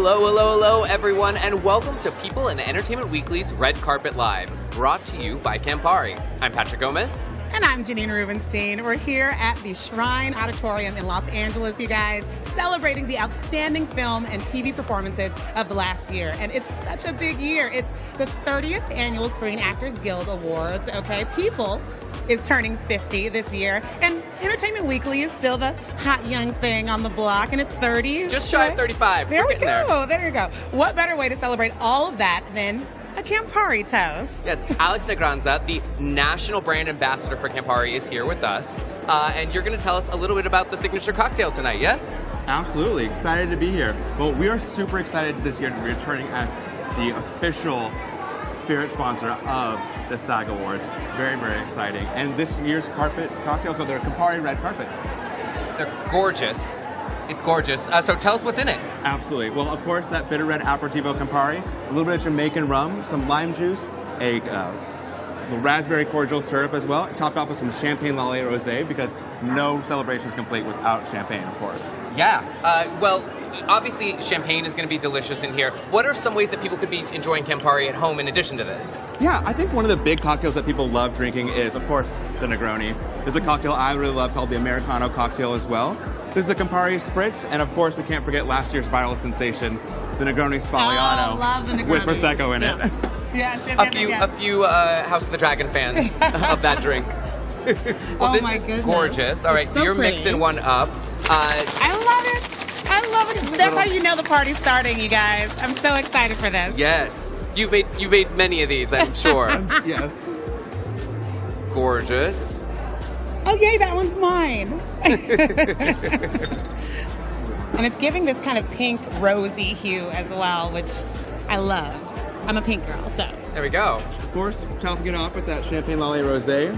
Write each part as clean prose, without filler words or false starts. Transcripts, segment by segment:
Hello, everyone, and welcome to People in Entertainment Weekly's Red Carpet Live, brought to you by Campari. I'm Patrick Gomez. And I'm Janine Rubenstein. We're here at the Shrine Auditorium in Los Angeles, you guys, celebrating the outstanding film and TV performances of the last year. And it's such a big year. It's the 30th Annual Screen Actors Guild Awards, okay? People is turning 50 this year, and Entertainment Weekly is still the hot young thing on the block, and it's 30. Just shy of 35. There we go. There you go. What better way to celebrate all of that than a Campari toast? Yes, Alex Negranza, the national brand ambassador for Campari, is here with us, and you're going to tell us a little bit about the signature cocktail tonight, yes? Absolutely. Excited to be here. Well, we are super excited this year to be returning as the official spirit sponsor of the SAG Awards. Very, very exciting. And this year's cocktails are their Campari Red Carpet. They're gorgeous. It's gorgeous. So tell us what's in it. Absolutely. Well, of course, that bitter red aperitivo Campari, a little bit of Jamaican rum, some lime juice, a raspberry cordial syrup as well, topped off with some champagne lolly rosé, because no celebration is complete without champagne, of course. Yeah. Well, obviously, champagne is going to be delicious in here. What are some ways that people could be enjoying Campari at home in addition to this? Yeah, I think one of the big cocktails that people love drinking is, of course, the Negroni. There's a cocktail I really love called the Americano cocktail as well. There's the Campari Spritz, and of course, we can't forget last year's viral sensation, the Negroni Sbagliato, Oh, love the Negroni. with Prosecco in it. Yes, A few House of the Dragon fans of that drink. Well, this is goodness. gorgeous. All right, It's so you're pretty. mixing one up. I love it. I love it. That's how you know the party's starting, you guys. I'm so excited for this. Yes, you've made many of these, I'm sure. Yes. Gorgeous. Oh, yay, that one's mine. And it's giving this kind of pink, rosy hue as well, which I love. I'm a pink girl, so. There we go. Of course, topping it off with that champagne lolly rosé.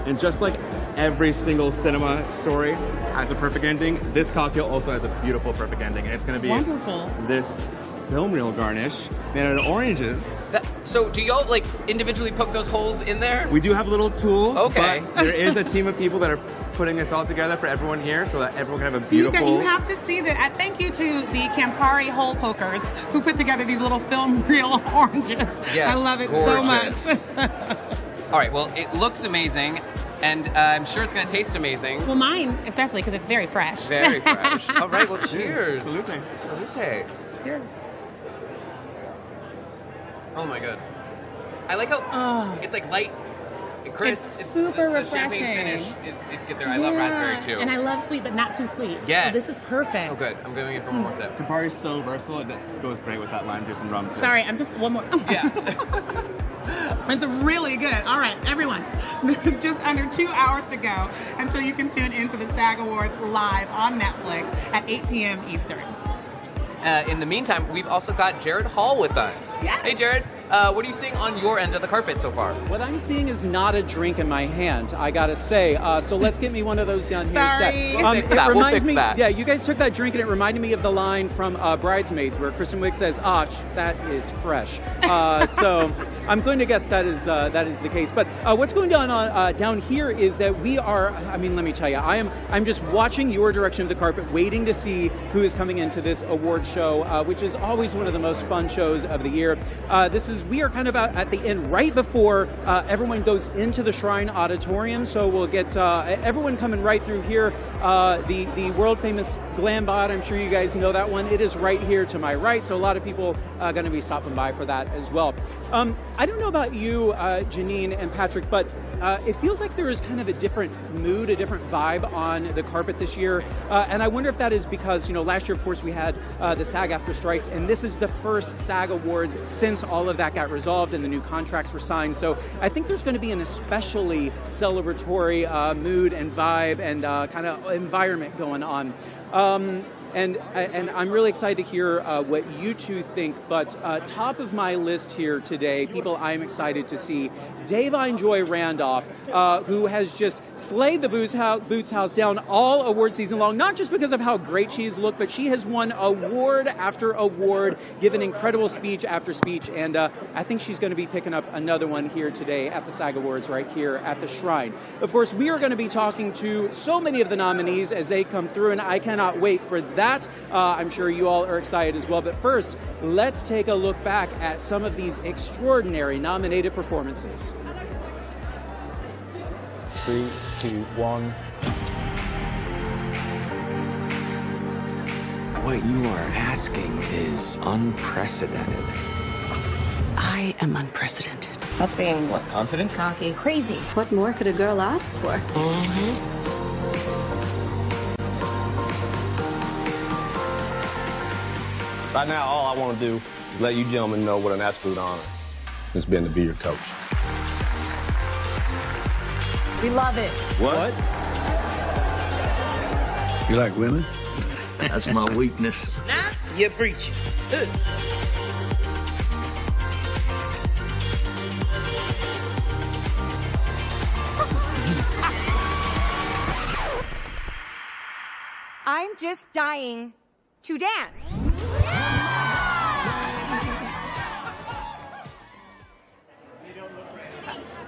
And just like every single cinema story has a perfect ending, this cocktail also has a beautiful perfect ending. And it's going to be Wonderful. this film reel garnish made out of oranges. So do y'all like individually poke those holes in there? We do have a little tool. Okay. But there is a team of people that are putting this all together for everyone here so that everyone can have a beautiful... You have to see that. Thank you to the Campari hole pokers who put together these little film reel oranges. Yes, I love it gorgeous. so much. All right, well, it looks amazing, and I'm sure it's going to taste amazing. Well, mine especially, because it's very fresh. Very fresh. All right, well, cheers. Absolutely. Okay. Cheers. Oh my god. I like how it's like light and crisp. It's super the champagne finish refreshing. is get there. I love raspberry too. And I love sweet, but not too sweet. Yes. So this is perfect. So good. I'm going in for one more sip. Campari is so versatile, it goes great with that lime juice and rum too. Sorry, I'm just one more. Yeah. It's really good. All right, everyone. There's just under 2 hours to go until you can tune into the SAG Awards live on Netflix at 8 p.m. Eastern. In the meantime, we've also got Gerrad Hall with us. Yeah. Hey, Gerrad. What are you seeing on your end of the carpet so far? What I'm seeing is not a drink in my hand, I gotta say. So let's get me one of those down here Sorry. instead. We'll fix that. We'll fix me, that. Yeah, you guys took that drink and it reminded me of the line from Bridesmaids where Kristen Wiig says, that is fresh. So I'm going to guess that is the case. But what's going on down here is that we are, I mean, let me tell you, I'm just watching your direction of the carpet, waiting to see who is coming into this award show, which is always one of the most fun shows of the year. We are kind of out at the end, right before everyone goes into the Shrine Auditorium. So we'll get everyone coming right through here. The world famous Glam Bod, I'm sure you guys know that one. It is right here to my right. So a lot of people are going to be stopping by for that as well. I don't know about you, Janine and Patrick, but it feels like there is kind of a different mood, a different vibe on the carpet this year. And I wonder if that is because, last year, of course, we had the SAG After Strikes, and this is the first SAG Awards since all of that got resolved and the new contracts were signed. So I think there's going to be an especially celebratory mood and vibe and kind of environment going on. And I'm really excited to hear what you two think, but top of my list here today, people I'm excited to see, Davine Joy Randolph, who has just slayed the Boots House down all award season long, not just because of how great she's looked, but she has won award after award, given incredible speech after speech, and I think she's going to be picking up another one here today at the SAG Awards right here at the Shrine. Of course, we are going to be talking to so many of the nominees as they come through, and I cannot wait for that that. I'm sure you all are excited as well. But first, let's take a look back at some of these extraordinary nominated performances. 3, 2, 1. What you are asking is unprecedented. I am unprecedented. That's being what? Confident? Cocky. Crazy. What more could a girl ask for? Right now, all I want to do is let you gentlemen know what an absolute honor it's been to be your coach. We love it. What? You like women? That's my weakness. Now you're preaching. I'm just dying to dance.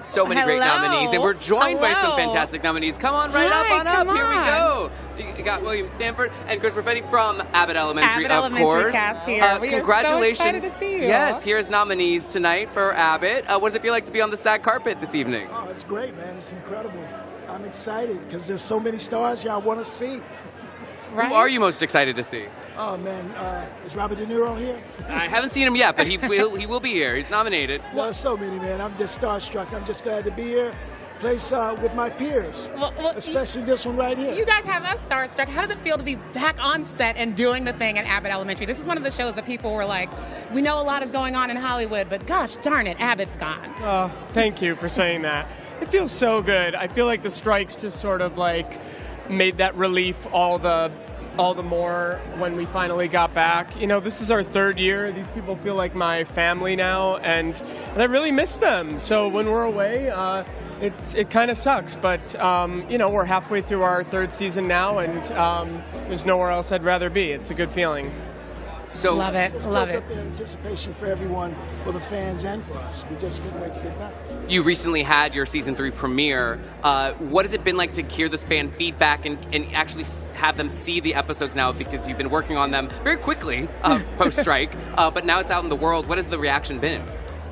So many great Hello. nominees, and we're joined by some Hello. fantastic nominees. Come on, right Hi, up on up. come Here we on. go. You got William Stanford and Christopher Petty from Abbott Elementary, Abbott of Elementary course. cast here. We are so Congratulations. excited to see you. Yes, here's nominees tonight for Abbott. What does it feel like to be on the SAG carpet this evening? Oh, it's great, man. It's incredible. I'm excited because there's so many stars y'all want to see. Right? Who are you most excited to see? Oh, man. Is Robert De Niro here? I haven't seen him yet, but he will be here. He's nominated. Well, there's so many, man. I'm just starstruck. I'm just glad to be here. Place with my peers, Well, especially this one right here. You guys have us starstruck. How does it feel to be back on set and doing the thing at Abbott Elementary? This is one of the shows that people were like, we know a lot is going on in Hollywood, but gosh darn it, Abbott's gone. Oh, thank you for saying that. It feels so good. I feel like the strikes just sort of like made that relief all the more when we finally got back. You know, this is our third year. These people feel like my family now, and I really miss them. So when we're away, it kind of sucks, but you know, we're halfway through our third season now, and there's nowhere else I'd rather be. It's a good feeling. So Love it, It's love built it. up the anticipation for everyone, for the fans and for us. We just couldn't wait to get back. you recently had your season 3 premiere. What has it been like to hear this fan feedback and actually have them see the episodes now, because you've been working on them very quickly post-strike, but now it's out in the world. What has the reaction been?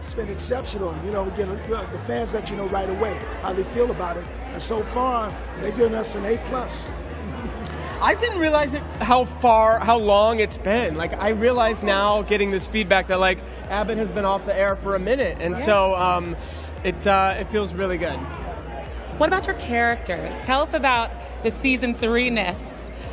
It's been exceptional. You know, we get the fans let you know right away how they feel about it. And so far, they've given us an A+. I didn't realize how long it's been. Like, I realize now, getting this feedback, that like Abbott has been off the air for a minute, and so it feels really good. What about your characters? Tell us about the season 3-ness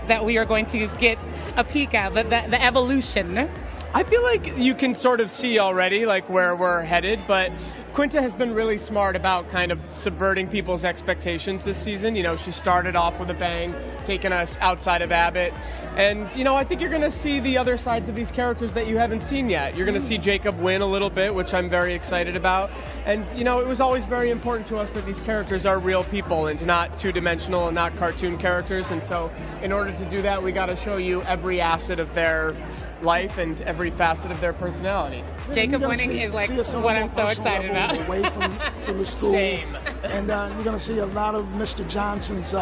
that we are going to get a peek at, the evolution. I feel like you can sort of see already like where we're headed, but Quinta has been really smart about kind of subverting people's expectations this season. You know, she started off with a bang, taking us outside of Abbott. And, you know, I think you're going to see the other sides of these characters that you haven't seen yet. You're going to see Jacob win a little bit, which I'm very excited about. And, you know, it was always very important to us that these characters are real people and not two-dimensional and not cartoon characters. And so in order to do that, we got to show you every asset of their life and every facet of their personality. Jacob winning is like what I'm so excited about. Away from the school. Same. And you're going to see a lot of Mr. Johnson's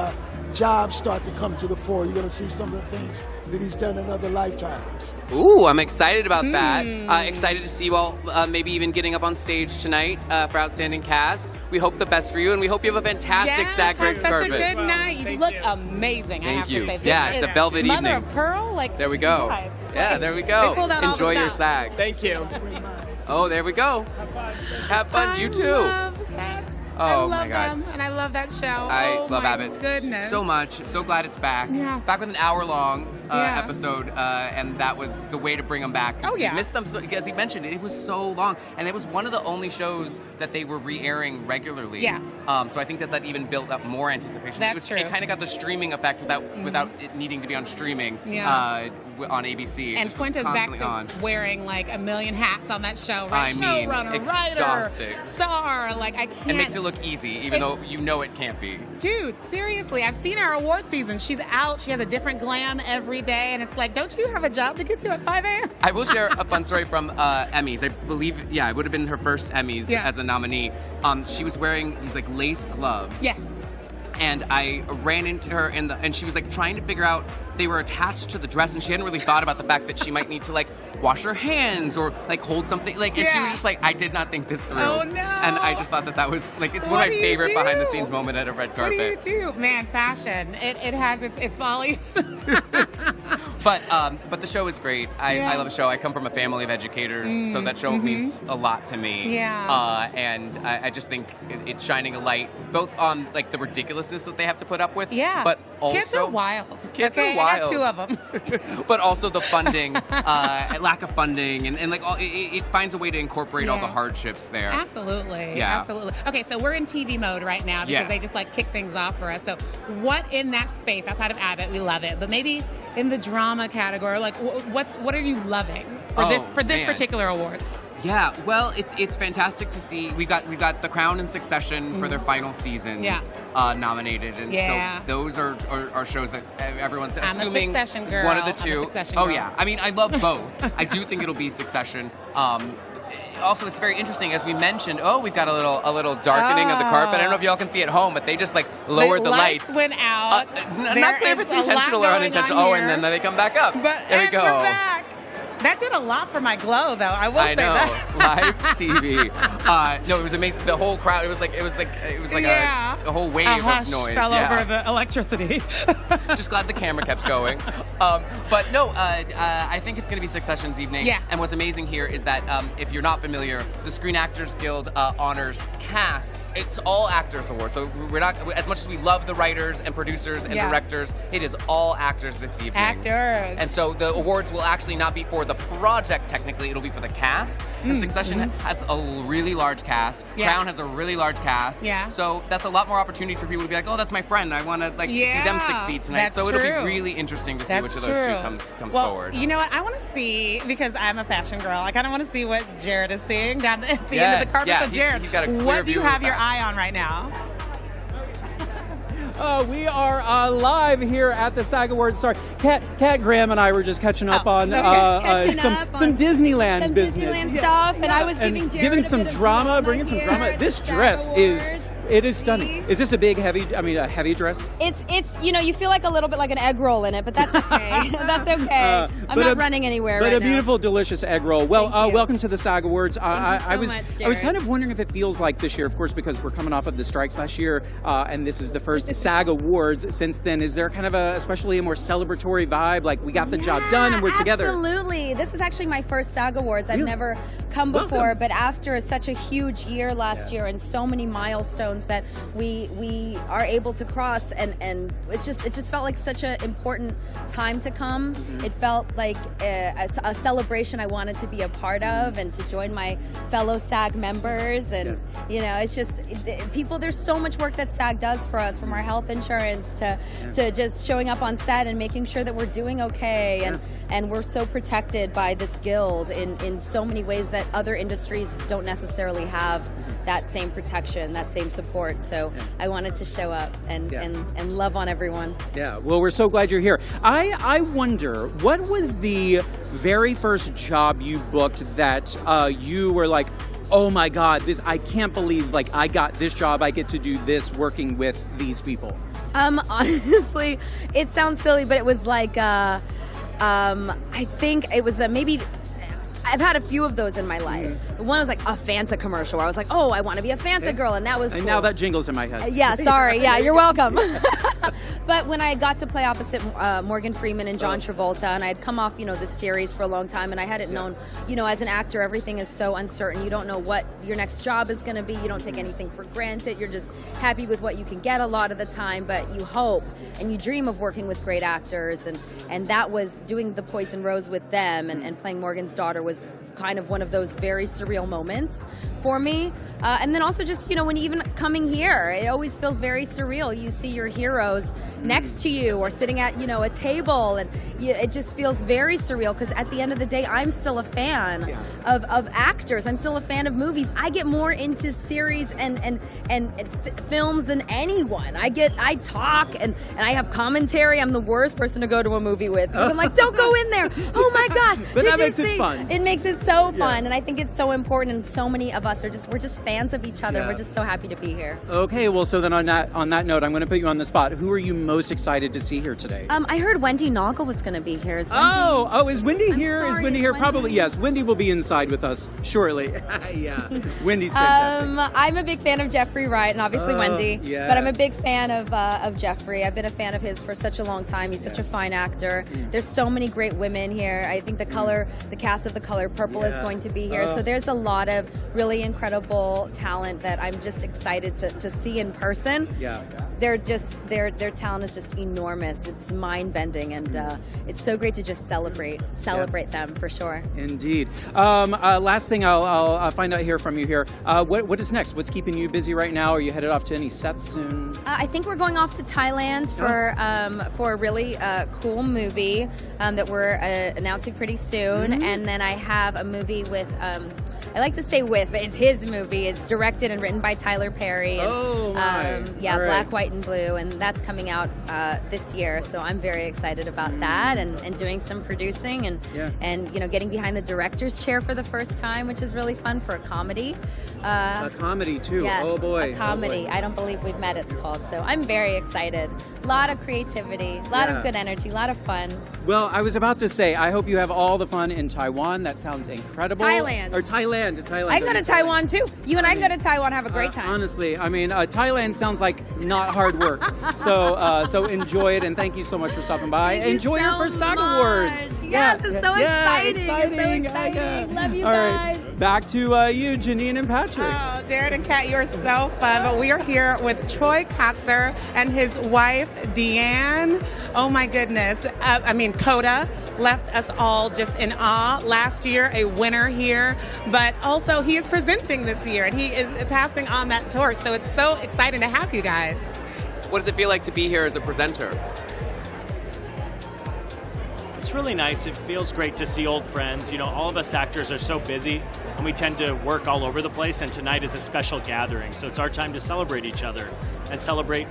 jobs start to come to the fore. You're going to see some of the things that he's done in other lifetimes. Ooh, I'm excited about that. Excited to see you all maybe even getting up on stage tonight for Outstanding Cast. We hope the best for you, and we hope you have a fantastic SAG have red such carpet. a good night. You Thank look you. amazing, I Thank have you. to say. This Yeah, it's a is velvet Mother evening. of pearl? Like, There we go. guys, Yeah, like, there we go. they pulled out all the Enjoy your stops. SAG. Thank you. Oh, there we go. Have fun. You too. Love that. I Oh, love my God. them, and I love that show. I oh, love my Abbott goodness. so much. So glad it's back. Yeah. Back with an hour-long Yeah. episode, and that was the way to bring them back. Oh, yeah. We missed them, as he mentioned, it was so long. And it was one of the only shows that they were re-airing regularly. Yeah. So I think that even built up more anticipation. That's true. It kind of got the streaming effect without it needing to be on streaming Yeah. on ABC. It And just was Quinta's back constantly to on. wearing like a million hats on that show, right? I mean, Showrunner, exhausting. writer, star. Like, I can't. It makes it look easy, even though you know it can't be. Dude, seriously, I've seen our award season. She's out. She has a different glam every day, and it's like, don't you have a job to get to at 5 a.m.? I will share a fun story from Emmys. I believe, it would have been her first Emmys as a nominee. She was wearing these like lace gloves. Yes. And I ran into her and she was like trying to figure out they were attached to the dress, and she hadn't really thought about the fact that she might need to like wash her hands or like hold something like. And she was just like, I did not think this through. Oh no! And I just thought that was like it's one of my favorite behind the scenes moment at a red carpet. What do you do, man? Fashion. It has its follies. But the show is great. I love the show. I come from a family of educators, so that show means a lot to me. Yeah. And I just think it's shining a light both on like the ridiculousness that they have to put up with. Yeah. But also kids are wild. Kids are wild. I got 2 of them. But also the funding, lack of funding, and like it finds a way to incorporate all the hardships there. Absolutely. Yeah. Absolutely. Okay, so we're in TV mode right now because they just like kick things off for us. So what in that space outside of Abbott, we love it, but maybe in the drama category, like what are you loving for this particular awards? Yeah, well, it's fantastic to see. We got The Crown and Succession for their final seasons nominated, and so those are shows that everyone's assuming I'm a Succession girl. One of the two. Girl. Yeah, I mean I love both. I do think it'll be Succession. Also, it's very interesting, as we mentioned. Oh, we've got a little darkening of the carpet. I don't know if y'all can see at home, but they just like lowered the lights. Went out. Not clear if it's intentional or unintentional. Oh, and then they come back up. But there we go. We're back. That did a lot for my glow, though. I will say that. Live TV. No, it was amazing. The whole crowd. It was like a whole wave of noise. Fell over the electricity. Just glad the camera kept going. But no, I think it's going to be Succession's evening. Yeah. And what's amazing here is that if you're not familiar, the Screen Actors Guild honors casts. It's all actors awards. So we're not, as much as we love the writers and producers and directors, it is all actors this evening. Actors. And so the awards will actually not be for the project, technically, it'll be for the cast. And Succession has a really large cast. Crown has a really large cast. Yeah. So that's a lot more opportunities for people to be like, oh, that's my friend. I want to see them succeed tonight. That's so true. It'll be really interesting to see which of those two comes forward. You know what? I want to see, because I'm a fashion girl, I kind of want to see what Gerrad is seeing down at the end of the carpet. Yeah, So Gerrad, he's got a clear what do you view have of your that. eye on right now? We are live here at the SAG Awards. Sorry, Kat Graham and I were just catching up on some Disneyland business. Disneyland stuff, and I was giving Gerrad giving some a bit of drama, my bringing some gear drama. at This the SAG dress Awards. it is stunning. Is this a big, heavy dress? It's you feel like a little bit like an egg roll in it, but that's okay. That's okay. I'm not running anywhere but right a now. beautiful, delicious egg roll. Well, welcome to the SAG Awards. I was kind of wondering if it feels like this year, of course, because we're coming off of the strikes last year, and this is the first SAG Awards since then. Is there kind of especially a more celebratory vibe, like we got the job done and we're together? Absolutely. This is actually my first SAG Awards. I've never come before, but after such a huge year last year and so many milestones that we are able to cross, and it just felt like such an important time to come. It felt like a celebration I wanted to be a part of and to join my fellow SAG members, and it's just people. There's so much work that SAG does for us, from our health insurance to just showing up on set and making sure that we're doing okay, and we're so protected by this guild in so many ways that other industries don't necessarily have that same protection, that same support. So I wanted to show up and love on everyone. Yeah, well, we're so glad you're here. I wonder, what was the very first job you booked that you were like, oh my God, I can't believe I got this job, I get to do this working with these people? Honestly, it sounds silly, but it was like, I think it was maybe, I've had a few of those in my life. One was like a Fanta commercial where I was like, oh, I want to be a Fanta girl, and that was And cool. now that jingle's in my head. Yeah, sorry. Yeah, you're welcome. But when I got to play opposite Morgan Freeman and John Travolta, and I had come off, this series for a long time, and I hadn't known, as an actor, everything is so uncertain. You don't know what your next job is going to be. You don't take anything for granted. You're just happy with what you can get a lot of the time, but you hope and you dream of working with great actors, and that was doing The Poison Rose with them and playing Morgan's daughter was kind of one of those very surreal moments for me. And then also just, when even coming here, it always feels very surreal. You see your heroes next to you or sitting at, a table, and it just feels very surreal because at the end of the day, I'm still a fan of actors. I'm still a fan of movies. I get more into series and films than anyone. I talk and I have commentary. I'm the worst person to go to a movie with because I'm like, don't go in there. Oh my gosh. But Did that you makes it see? fun. It makes it so fun, and I think it's so important, and so many of us we're just fans of each other. Yeah. We're just so happy to be here. Okay, well, so then on that note, I'm going to put you on the spot. Who are you most excited to see here today? I heard Wendy Noggle was going to be here. Is Wendy here? Sorry, is Wendy here? Wendy. Probably, yes. Wendy will be inside with us shortly. Yeah, Wendy's fantastic. I'm a big fan of Jeffrey Wright, and obviously Wendy. Yeah. But I'm a big fan of Jeffrey. I've been a fan of his for such a long time. He's such a fine actor. There's so many great women here. I think the cast of The Color Purple is going to be here. So there's a lot of really incredible talent that I'm just excited to see in person. Yeah. They're just their talent is just enormous. It's mind bending, and it's so great to just celebrate them for sure. Indeed. Last thing I'll find out here from you here. What is next? What's keeping you busy right now? Are you headed off to any sets soon? I think we're going off to Thailand for a really cool movie that we're announcing pretty soon, and then I have a movie with. I like to say but it's his movie. It's directed and written by Tyler Perry. And, yeah, right. Black, White, and Blue, and that's coming out this year. So I'm very excited about that, and doing some producing and getting behind the director's chair for the first time, which is really fun for a comedy. A comedy too. Yes, oh boy. A comedy. Oh boy. I Don't Believe We've Met, it's called. So I'm very excited. A lot of creativity, a lot of good energy, a lot of fun. Well, I was about to say, I hope you have all the fun in Taiwan. That sounds incredible. Thailand. I go to Taiwan too. You and I go to Taiwan, have a great time. Honestly, I mean, Thailand sounds like not hard work. So enjoy it, and thank you so much for stopping by. Enjoy your first SAG Awards. Yes, it's so exciting. It's so exciting. Yeah. Love you All guys. Right. Back to you, Janine and Patrick. Oh, Gerrad and Kat, you're so fun. But we are here with Troy Kotzer and his wife, Deanne. Oh my goodness. Coda left us all just in awe. Last year, a winner here, but also he is presenting this year, and he is passing on that torch. So it's so exciting to have you guys. What does it feel like to be here as a presenter? It's really nice. It feels great to see old friends. You know, all of us actors are so busy, and we tend to work all over the place, and tonight is a special gathering. So it's our time to celebrate each other and celebrate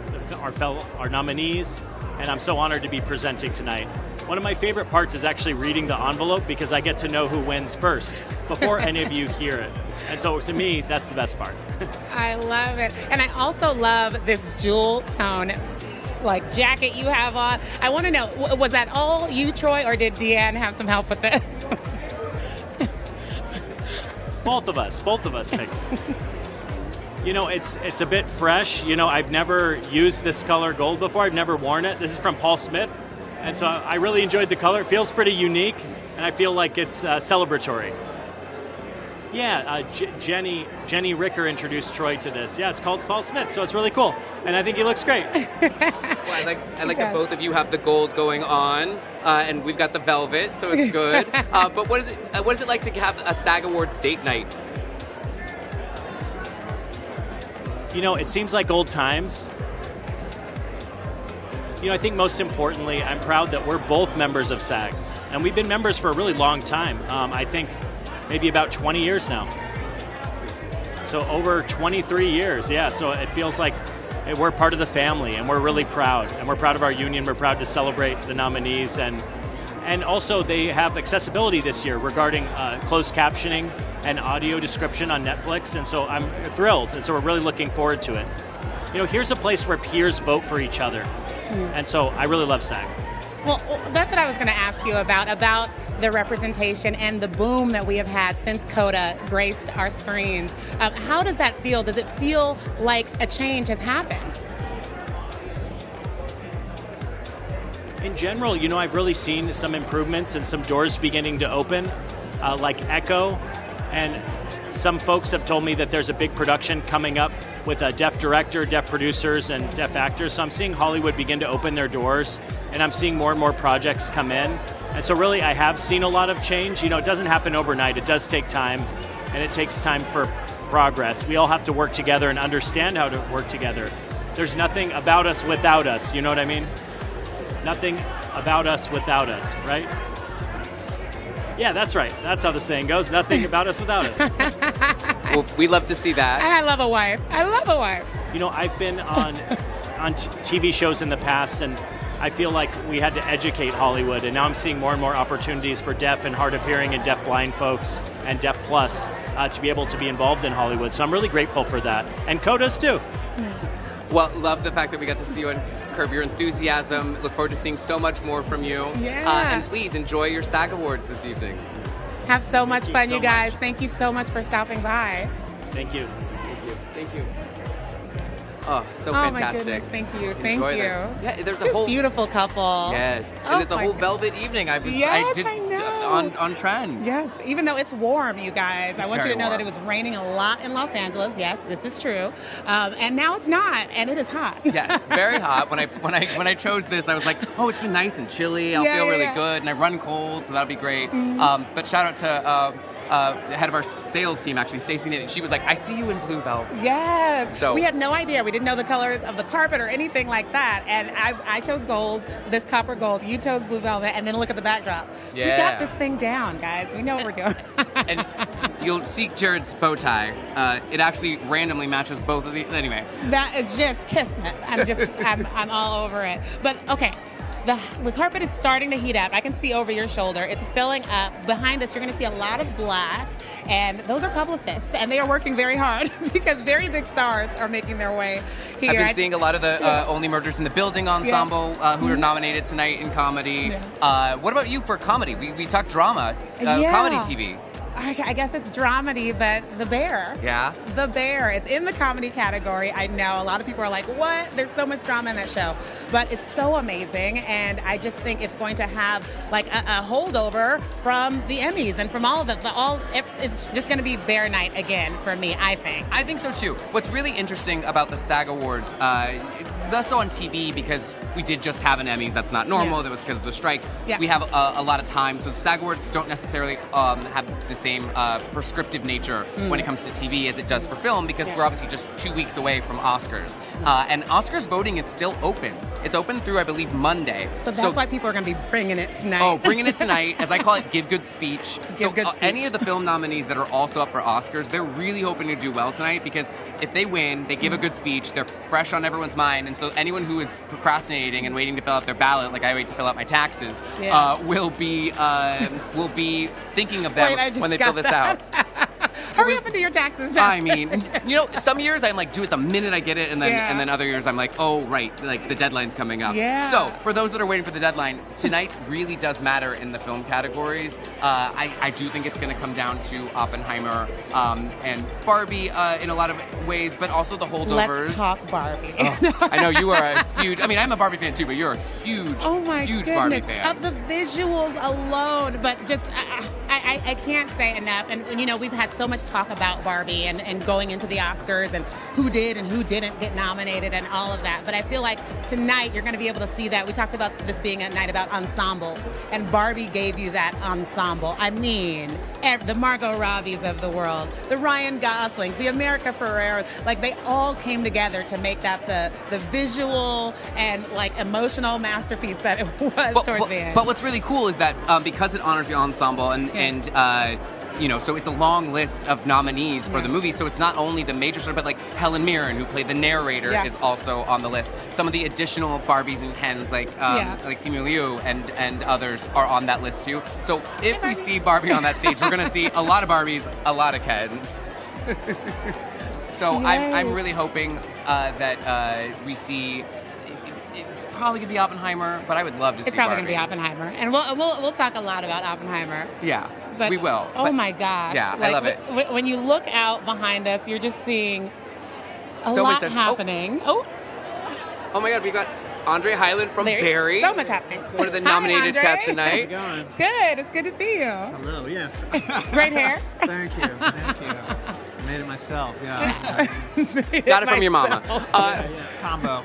our nominees, and I'm so honored to be presenting tonight. One of my favorite parts is actually reading the envelope, because I get to know who wins first before any of you hear it. And so to me, that's the best part. I love it. And I also love this jewel tone jacket you have on. I want to know, was that all you, Troy, or did Deanne have some help with this? Both of us picked it. You know, it's a bit fresh. You know, I've never used this color gold before. I've never worn it. This is from Paul Smith. And so I really enjoyed the color. It feels pretty unique, and I feel like it's celebratory. Yeah, Jenny Ricker introduced Troy to this. Yeah, it's called Paul Smith, so it's really cool. And I think he looks great. Well, I like that both of you have the gold going on, and we've got the velvet, so it's good. But what is it like to have a SAG Awards date night? You know, it seems like old times. You know, I think most importantly, I'm proud that we're both members of SAG. And we've been members for a really long time. I think maybe about 20 years now. So over 23 years, yeah. So it feels like we're part of the family, and we're really proud. And we're proud of our union. We're proud to celebrate the nominees. And also they have accessibility this year regarding closed captioning and audio description on Netflix. And so I'm thrilled. And so we're really looking forward to it. You know, here's a place where peers vote for each other. And so I really love SAG. Well, that's what I was going to ask you about the representation and the boom that we have had since Coda graced our screens. How does that feel? Does it feel like a change has happened? In general, you know, I've really seen some improvements and some doors beginning to open, like Echo. And some folks have told me that there's a big production coming up with a deaf director, deaf producers, and deaf actors. So I'm seeing Hollywood begin to open their doors, and I'm seeing more and more projects come in. And so really, I have seen a lot of change. You know, it doesn't happen overnight. It does take time, and it takes time for progress. We all have to work together and understand how to work together. There's nothing about us without us. You know what I mean? Nothing about us without us, right? Yeah, that's right. That's how the saying goes. Nothing about us without us. Well, we love to see that. And I love a wife. You know, I've been on TV shows in the past, and I feel like we had to educate Hollywood, and now I'm seeing more and more opportunities for deaf and hard of hearing and deaf blind folks and Deaf Plus to be able to be involved in Hollywood. So I'm really grateful for that. And Coda's too. Well, love the fact that we got to see you and Curb Your Enthusiasm. Look forward to seeing so much more from you. Yeah. And please enjoy your SAG Awards this evening. Have so much fun, so you guys. much. Thank you so much for stopping by. Thank you. Thank you. Oh, so Oh fantastic. my goodness, thank you, thank Enjoy you. Yeah, there's Just a whole beautiful couple. Yes, Oh and it's a my whole goodness. velvet evening. I Yes, did I know. on trend. Yes, even though it's warm, you guys. I It's want you very to know that it warm. was raining a lot in Los Angeles. Yes, this is true. And now it's not, and it is hot. Yes, very hot. When I chose this, I was like, oh, it's been nice and chilly. I'll feel really good, and I run cold, so that'll be great. But shout out to the head of our sales team, actually, Stacey. She was like, I see you in blue velvet. Yes. So- we had no idea. We didn't know the colors of the carpet or anything like that. And I chose gold, this copper gold. You chose blue velvet, and then look at the backdrop. We Yeah. got this thing down, guys. We know what we're doing. And you'll see Gerrad's bow tie. It actually randomly matches both of these. Anyway. That is just kismet. I'm all over it. But okay. The carpet is starting to heat up. I can see over your shoulder. It's filling up. Behind us, you're going to see a lot of black. And those are publicists. And they are working very hard because very big stars are making their way here. I've been seeing a lot of the Only Murders in the Building ensemble who are nominated tonight in comedy. What about you for comedy? We talked drama, comedy TV. I guess it's dramedy, but The Bear. Yeah. The Bear. It's in the comedy category. I know a lot of people are like, what? There's so much drama in that show. But it's so amazing, and I just think it's going to have like a holdover from the Emmys and from all of it. It's just going to be Bear night again for me, I think. I think so too. What's really interesting about the SAG Awards, less so on TV because we did just have an Emmys. That's not normal. That was because of the strike. Yeah. We have a lot of time, so SAG Awards don't necessarily have the same prescriptive nature when it comes to TV as it does for film because we're obviously just 2 weeks away from Oscars. And Oscars voting is still open. It's open through, I believe, Monday. So that's why people are going to be bringing it tonight. Oh, bringing it tonight. As I call it, give good speech. Give good speech. Any of the film nominees that are also up for Oscars, they're really hoping to do well tonight because if they win, they give a good speech, they're fresh on everyone's mind, and so anyone who is procrastinating and waiting to fill out their ballot, like I wait to fill out my taxes, will be thinking of them when they fill this out. Hurry up and do your taxes. I mean, some years I'm like, do it the minute I get it, and then other years I'm like, oh, right, like the deadline's coming up. Yeah. So for those that are waiting for the deadline, tonight really does matter in the film categories. I do think it's going to come down to Oppenheimer and Barbie in a lot of ways, but also the holdovers. Let's talk Barbie. I know you are a huge, I'm a Barbie fan too, but you're a huge, huge Barbie fan. Of the visuals alone, but just, I can't say enough. And, we've had so much talk about Barbie and going into the Oscars and who did and who didn't get nominated and all of that. But I feel like tonight you're going to be able to see that. We talked about this being a night about ensembles, and Barbie gave you that ensemble. I mean, the Margot Robbies of the world, the Ryan Goslings, the America Ferreras, like they all came together to make that the visual and like emotional masterpiece that it was towards the end. But what's really cool is that because it honors the ensemble and so it's a long list of nominees for the movie. So it's not only the major star, but like Helen Mirren, who played the narrator, is also on the list. Some of the additional Barbies and Kens, like Simu Liu and others, are on that list too. So if we see Barbie on that stage, we're going to see a lot of Barbies, a lot of Kens. So I'm really hoping that we see. It's probably gonna be Oppenheimer, but I would love to see. It's probably Barbie. gonna be Oppenheimer, and we'll talk a lot about Oppenheimer. Yeah, but, we will. Oh my gosh! Yeah, I love it. When you look out behind us, you're just seeing a so lot much happening. Oh my God, we got Andre Hyland from Barry. So much happening. One of the nominated cast tonight. How's it going? Good. It's good to see you. Hello. Yes. Great hair. Thank you. Made it myself. Yeah. Got it from your mama. Combo.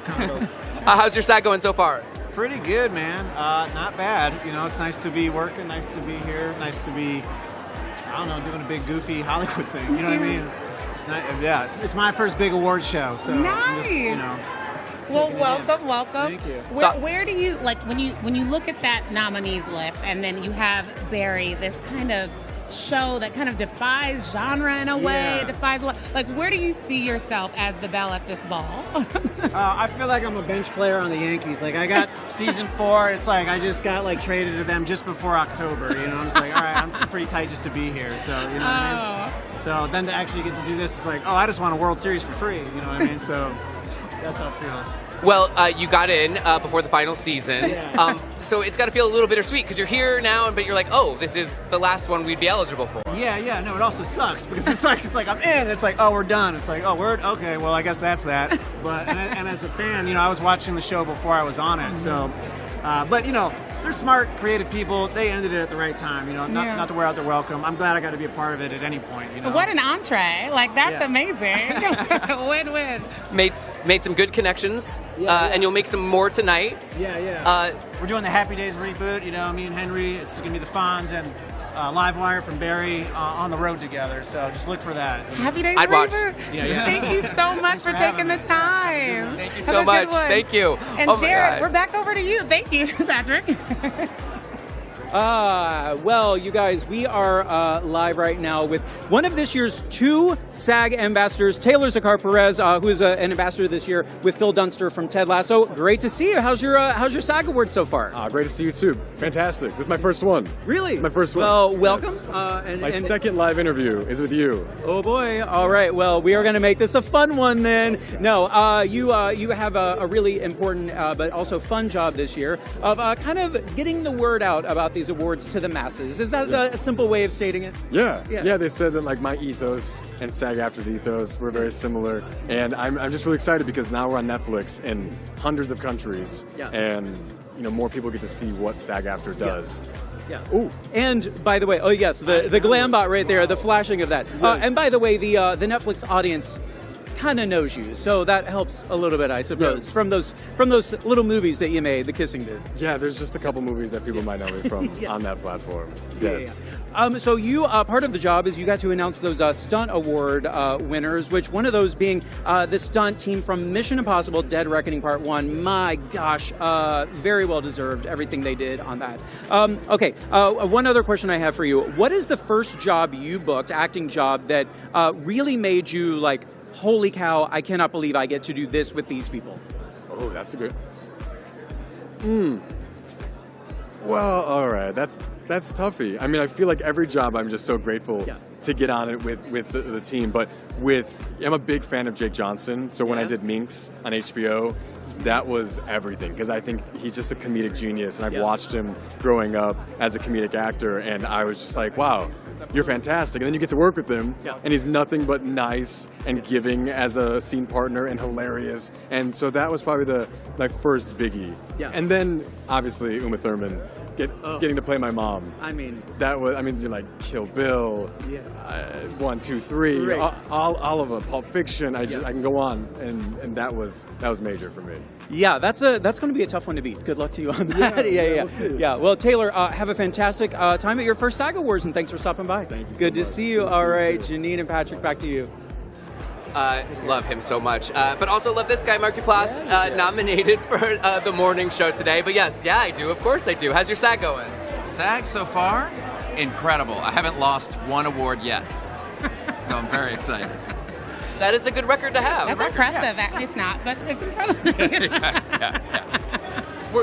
How's your SAG going so far? Pretty good, man. Not bad. It's nice to be working, nice to be here, nice to be, doing a big goofy Hollywood thing. You know what I mean? It's nice. Yeah, it's my first big award show, so nice. I'm just, Well, welcome. Thank you. Where do you like when you look at that nominees list, and then you have Barry, this kind of show that kind of defies genre in a way, defies like where do you see yourself as the belle at this ball? I feel like I'm a bench player on the Yankees. Like I got season 4. It's like I just got like traded to them just before October. You know, I'm just like, all right, I'm pretty tight just to be here. So you know what I mean. So then to actually get to do this, it's like, oh, I just won a World Series for free. You know what I mean? So that's how it feels. Well, you got in before the final season, so it's got to feel a little bittersweet because you're here now, but you're like, oh, this is the last one we'd be eligible for. Yeah, no, it also sucks because it's like I'm in. It's like, oh, we're done. It's like, oh, we're okay. Well, I guess that's that. But and as a fan, you know, I was watching the show before I was on it, so. But you know, they're smart, creative people. They ended it at the right time. You know, not to wear out their welcome. I'm glad I got to be a part of it at any point. You know, what an entree! Like that's amazing. Win-win. Made some good connections, and you'll make some more tonight. We're doing the Happy Days reboot. You know, me and Henry. It's gonna be the Fonz and Livewire from Barry on the road together. So just look for that. Happy Days I'd watch. reboot. Yeah. Thank you so much for taking the time. Thank you so much. Thank you. And Gerrad, we're back over to you. Thank you, Patrick. Well, you guys, we are live right now with one of this year's 2 SAG ambassadors, Taylor Zakar-Perez, who is an ambassador this year with Phil Dunster from Ted Lasso. Great to see you. How's your SAG Awards so far? Great to see you too. Fantastic. This is my first one. Really? My first one. Well, welcome. Yes. My second live interview is with you. Oh boy. All right. Well, we are going to make this a fun one then. No, you have a really important but also fun job this year of kind of getting the word out about these awards to the masses. Is that a simple way of stating it? Yeah. They said that like my ethos and SAG-AFTRA's ethos were very similar, and I'm just really excited because now we're on Netflix in hundreds of countries, and you know more people get to see what SAG-AFTRA does. Yeah. Ooh. And by the way, oh yes, the glam bot right there, the flashing of that. And by the way, the Netflix audience kind of knows you, so that helps a little bit, I suppose, from those little movies that you made, The Kissing Booth. Yeah, there's just a couple movies that people might know me from on that platform. Yes. So you, part of the job is you got to announce those stunt award winners, which one of those being the stunt team from Mission Impossible: Dead Reckoning Part 1. My gosh, very well deserved everything they did on that. Okay, one other question I have for you: what is the first job you booked, acting job, that really made you like, holy cow, I cannot believe I get to do this with these people? Oh, that's a good. Well, all right, that's toughy. I mean, I feel like every job I'm just so grateful to get on it with the team. But I'm a big fan of Jake Johnson, so when I did Minx on HBO, that was everything, because I think he's just a comedic genius, and I've watched him growing up as a comedic actor, and I was just like, wow, you're fantastic. And then you get to work with him, and he's nothing but nice and giving as a scene partner and hilarious. And so that was probably my first biggie. And then, obviously, Uma Thurman, getting to play my mom. I mean, you're like Kill Bill, 1, 2, 3, all of them, Pulp Fiction. I can go on, and that was major for me. Yeah, that's going to be a tough one to beat. Good luck to you on that. Yeah. Well, Taylor, have a fantastic time at your first SAG Awards, and thanks for stopping by. Thank you. Good to see you. All right, Janine and Patrick, back to you. Love him so much, but also love this guy, Mark Duplass, nominated for the morning show today. But yes, I do. Of course I do. How's your SAG going? SAG so far, incredible. I haven't lost one award yet, so I'm very excited. That is a good record to have. That's impressive. It's not, but it's impressive.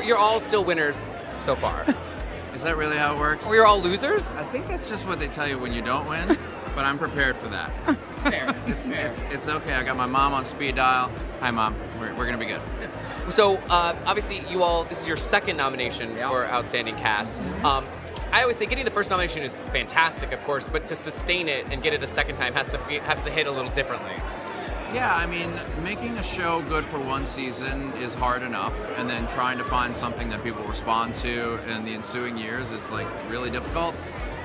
You're all still winners so far. Is that really how it works? We're all losers? I think that's just what they tell you when you don't win, but I'm prepared for that. It's okay. I got my mom on speed dial. Hi, Mom. We're going to be good. So, obviously, this is your second nomination for Outstanding Cast. I always say getting the first nomination is fantastic, of course, but to sustain it and get it a second time has to hit a little differently. Yeah, I mean, making a show good for one season is hard enough, and then trying to find something that people respond to in the ensuing years is like really difficult.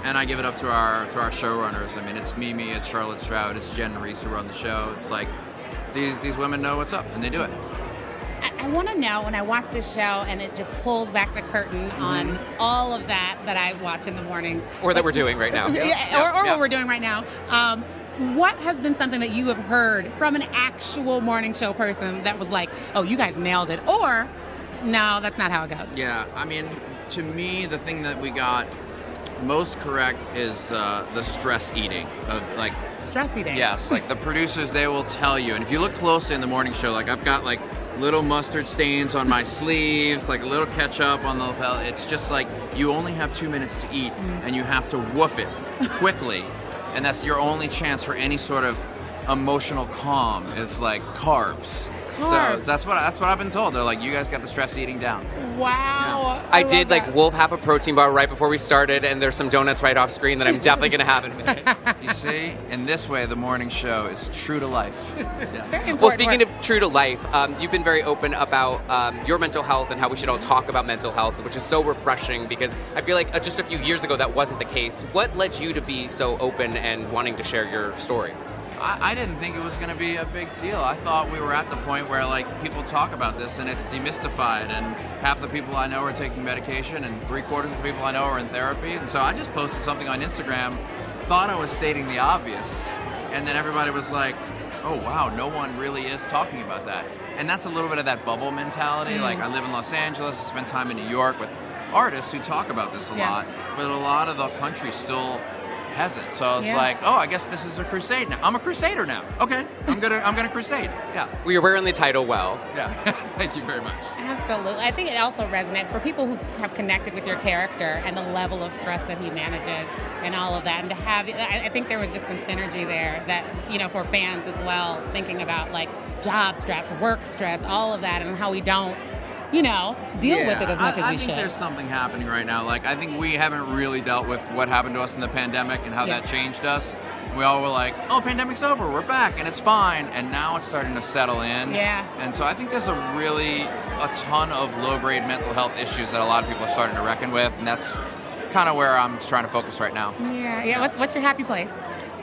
And I give it up to our showrunners. I mean, it's Mimi, it's Charlotte Stroud, it's Jen Reese who run the show. It's like these women know what's up, and they do it. I want to know, when I watch this show and it just pulls back the curtain on all of that I watch in the morning. Or that we're doing right now. Or what we're doing right now. what has been something that you have heard from an actual morning show person that was like, oh, you guys nailed it, or no, that's not how it goes? Yeah, I mean, to me, the thing that we got most correct is the stress eating of like stress eating. Yes, like the producers, they will tell you, and if you look closely in the morning show, like I've got like little mustard stains on my sleeves, like a little ketchup on the lapel. It's just like you only have 2 minutes to eat, and you have to woof it quickly, and that's your only chance for any sort of emotional calm is like carbs. So that's what I've been told. They're like, you guys got the stress eating down. Wow. I did like Wolf half a protein bar right before we started, and there's some donuts right off screen that I'm definitely going to have in a minute. You see, in this way, the morning show is true to life. Yeah. Well, speaking of true to life, you've been very open about your mental health and how we should all talk about mental health, which is so refreshing because I feel like just a few years ago that wasn't the case. What led you to be so open and wanting to share your story? I didn't think it was going to be a big deal. I thought we were at the point where like people talk about this and it's demystified, and half the people I know are taking medication and 3/4 of the people I know are in therapy. And so I just posted something on Instagram, thought I was stating the obvious, and then everybody was like, oh wow, no one really is talking about that. And that's a little bit of that bubble mentality. Like I live in Los Angeles, I spend time in New York with artists who talk about this a lot, but a lot of the country still hasn't. So I was like, oh, I guess this is a crusade now. I'm a crusader now. Okay, I'm gonna crusade. Yeah. Well, you're wearing the title well. Yeah. Thank you very much. Absolutely. I think it also resonates for people who have connected with your character and the level of stress that he manages and all of that. And to have, I think there was just some synergy there that, you know, for fans as well, thinking about like job stress, work stress, all of that, and how we don't, you know, deal with it as much as we should. I think there's something happening right now. Like, I think we haven't really dealt with what happened to us in the pandemic and how that changed us. We all were like, oh, pandemic's over, we're back, and it's fine. And now it's starting to settle in. Yeah. And so I think there's a ton of low-grade mental health issues that a lot of people are starting to reckon with, and that's kind of where I'm trying to focus right now. Yeah. What's your happy place?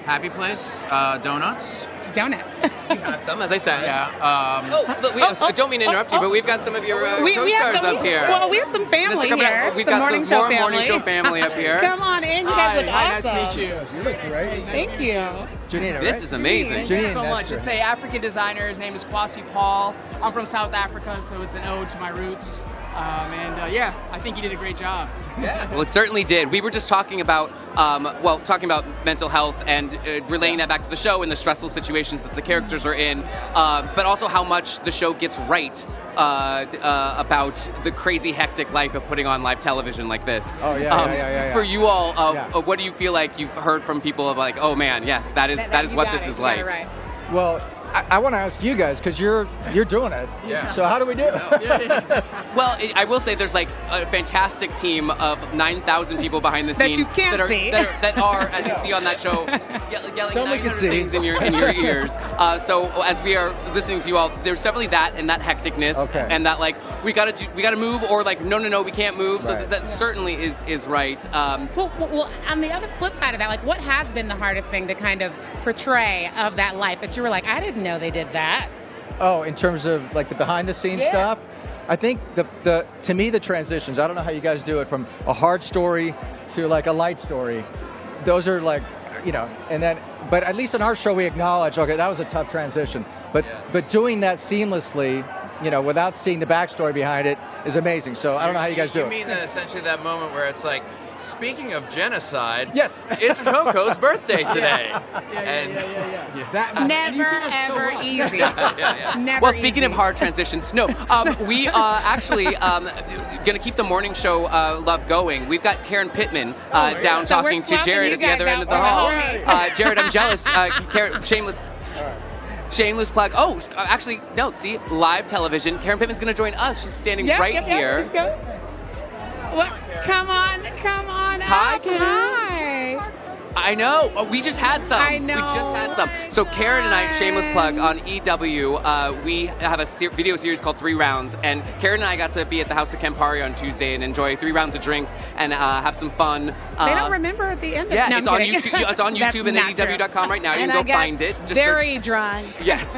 Happy place? Donuts. Donuts. You have some, as I said. Yeah. Look, I don't mean to interrupt you, but we've got some of your co-stars up here. Well, we have some family here. We've got morning some show more family. morning show family up here. Come on in. You guys look awesome. Nice to meet you. You look great. Thank you. Janine, this is amazing. Thank you so much. It's an African designer. His name is Kwasi Paul. I'm from South Africa, so it's an ode to my roots. Yeah, I think you did a great job. Yeah. Well, it certainly did. We were just talking about, talking about mental health and relaying that back to the show and the stressful situations that the characters are in, but also how much the show gets right about the crazy, hectic life of putting on live television like this. Oh, yeah. For you all, what do you feel like you've heard from people of like, oh man, yes, that is what this is like? Right. Well, I want to ask you guys because you're doing it. Yeah. So how do we do it? Well, I will say there's like a fantastic team of 9,000 people behind the scenes that you can't see. That are, as you see on that show, yelling 900 things in your ears. So as we are listening to you all, there's definitely that and that hecticness, and that like we gotta move, or like no we can't move. So that certainly is right. Well, on the other flip side of that, like what has been the hardest thing to kind of portray of that life that you were like, I didn't know they did that? Oh, in terms of like the behind the scenes stuff, I think to me the transitions, I don't know how you guys do it, from a hard story to like a light story, those are like, you know, and then, but at least in our show we acknowledge, okay, that was a tough transition, but doing that seamlessly, you know, without seeing the backstory behind it is amazing. So I don't know how you guys do it. You mean essentially that moment where it's like, speaking of genocide, yes, it's Coco's birthday today. That never ever easy. Never well, speaking easy. of hard transitions, no, we actually going to keep the morning show love going. We've got Karen Pittman down so talking to Gerrad at the other end of the hall. Gerrad, I'm jealous. Karen, shameless plug. Oh, actually, no. See, live television. Karen Pittman's going to join us. She's standing right here. Well, come on Hi, up. Karen. Hi. I know. We just had some. I know. We just had some. So Karen and I, shameless plug, on EW, we have a video series called 3 Rounds, and Karen and I got to be at the House of Campari on Tuesday and enjoy 3 rounds of drinks and have some fun. They don't remember at the end of it. Yeah, no, it's on YouTube. It's on YouTube and AEW.com right now. You can go find it. Just very drunk. Yes.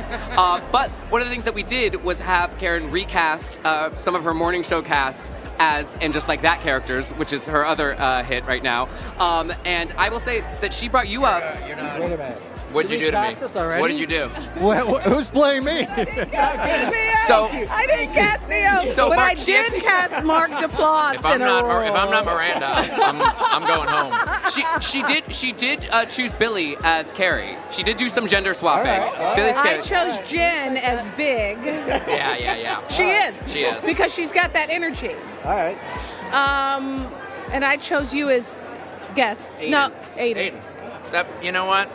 But one of the things that we did was have Karen recast some of her morning show cast as And Just Like That characters, which is her other hit right now. And I will say that she brought you up. Wait a minute. What'd you do to me? What did you do? Who's playing me? So I didn't cast Theo, So but Mark, I did cast Mark Duplass If I'm in a not role. if I'm not Miranda, I'm going home. she did choose Billy as Carrie. She did do some gender swapping. Billy's I Carrie. chose Jen as Big. Yeah. She is. She is. Because she's got that energy. All right. And I chose you as, guess. Aiden. No, Aiden. That, you know what?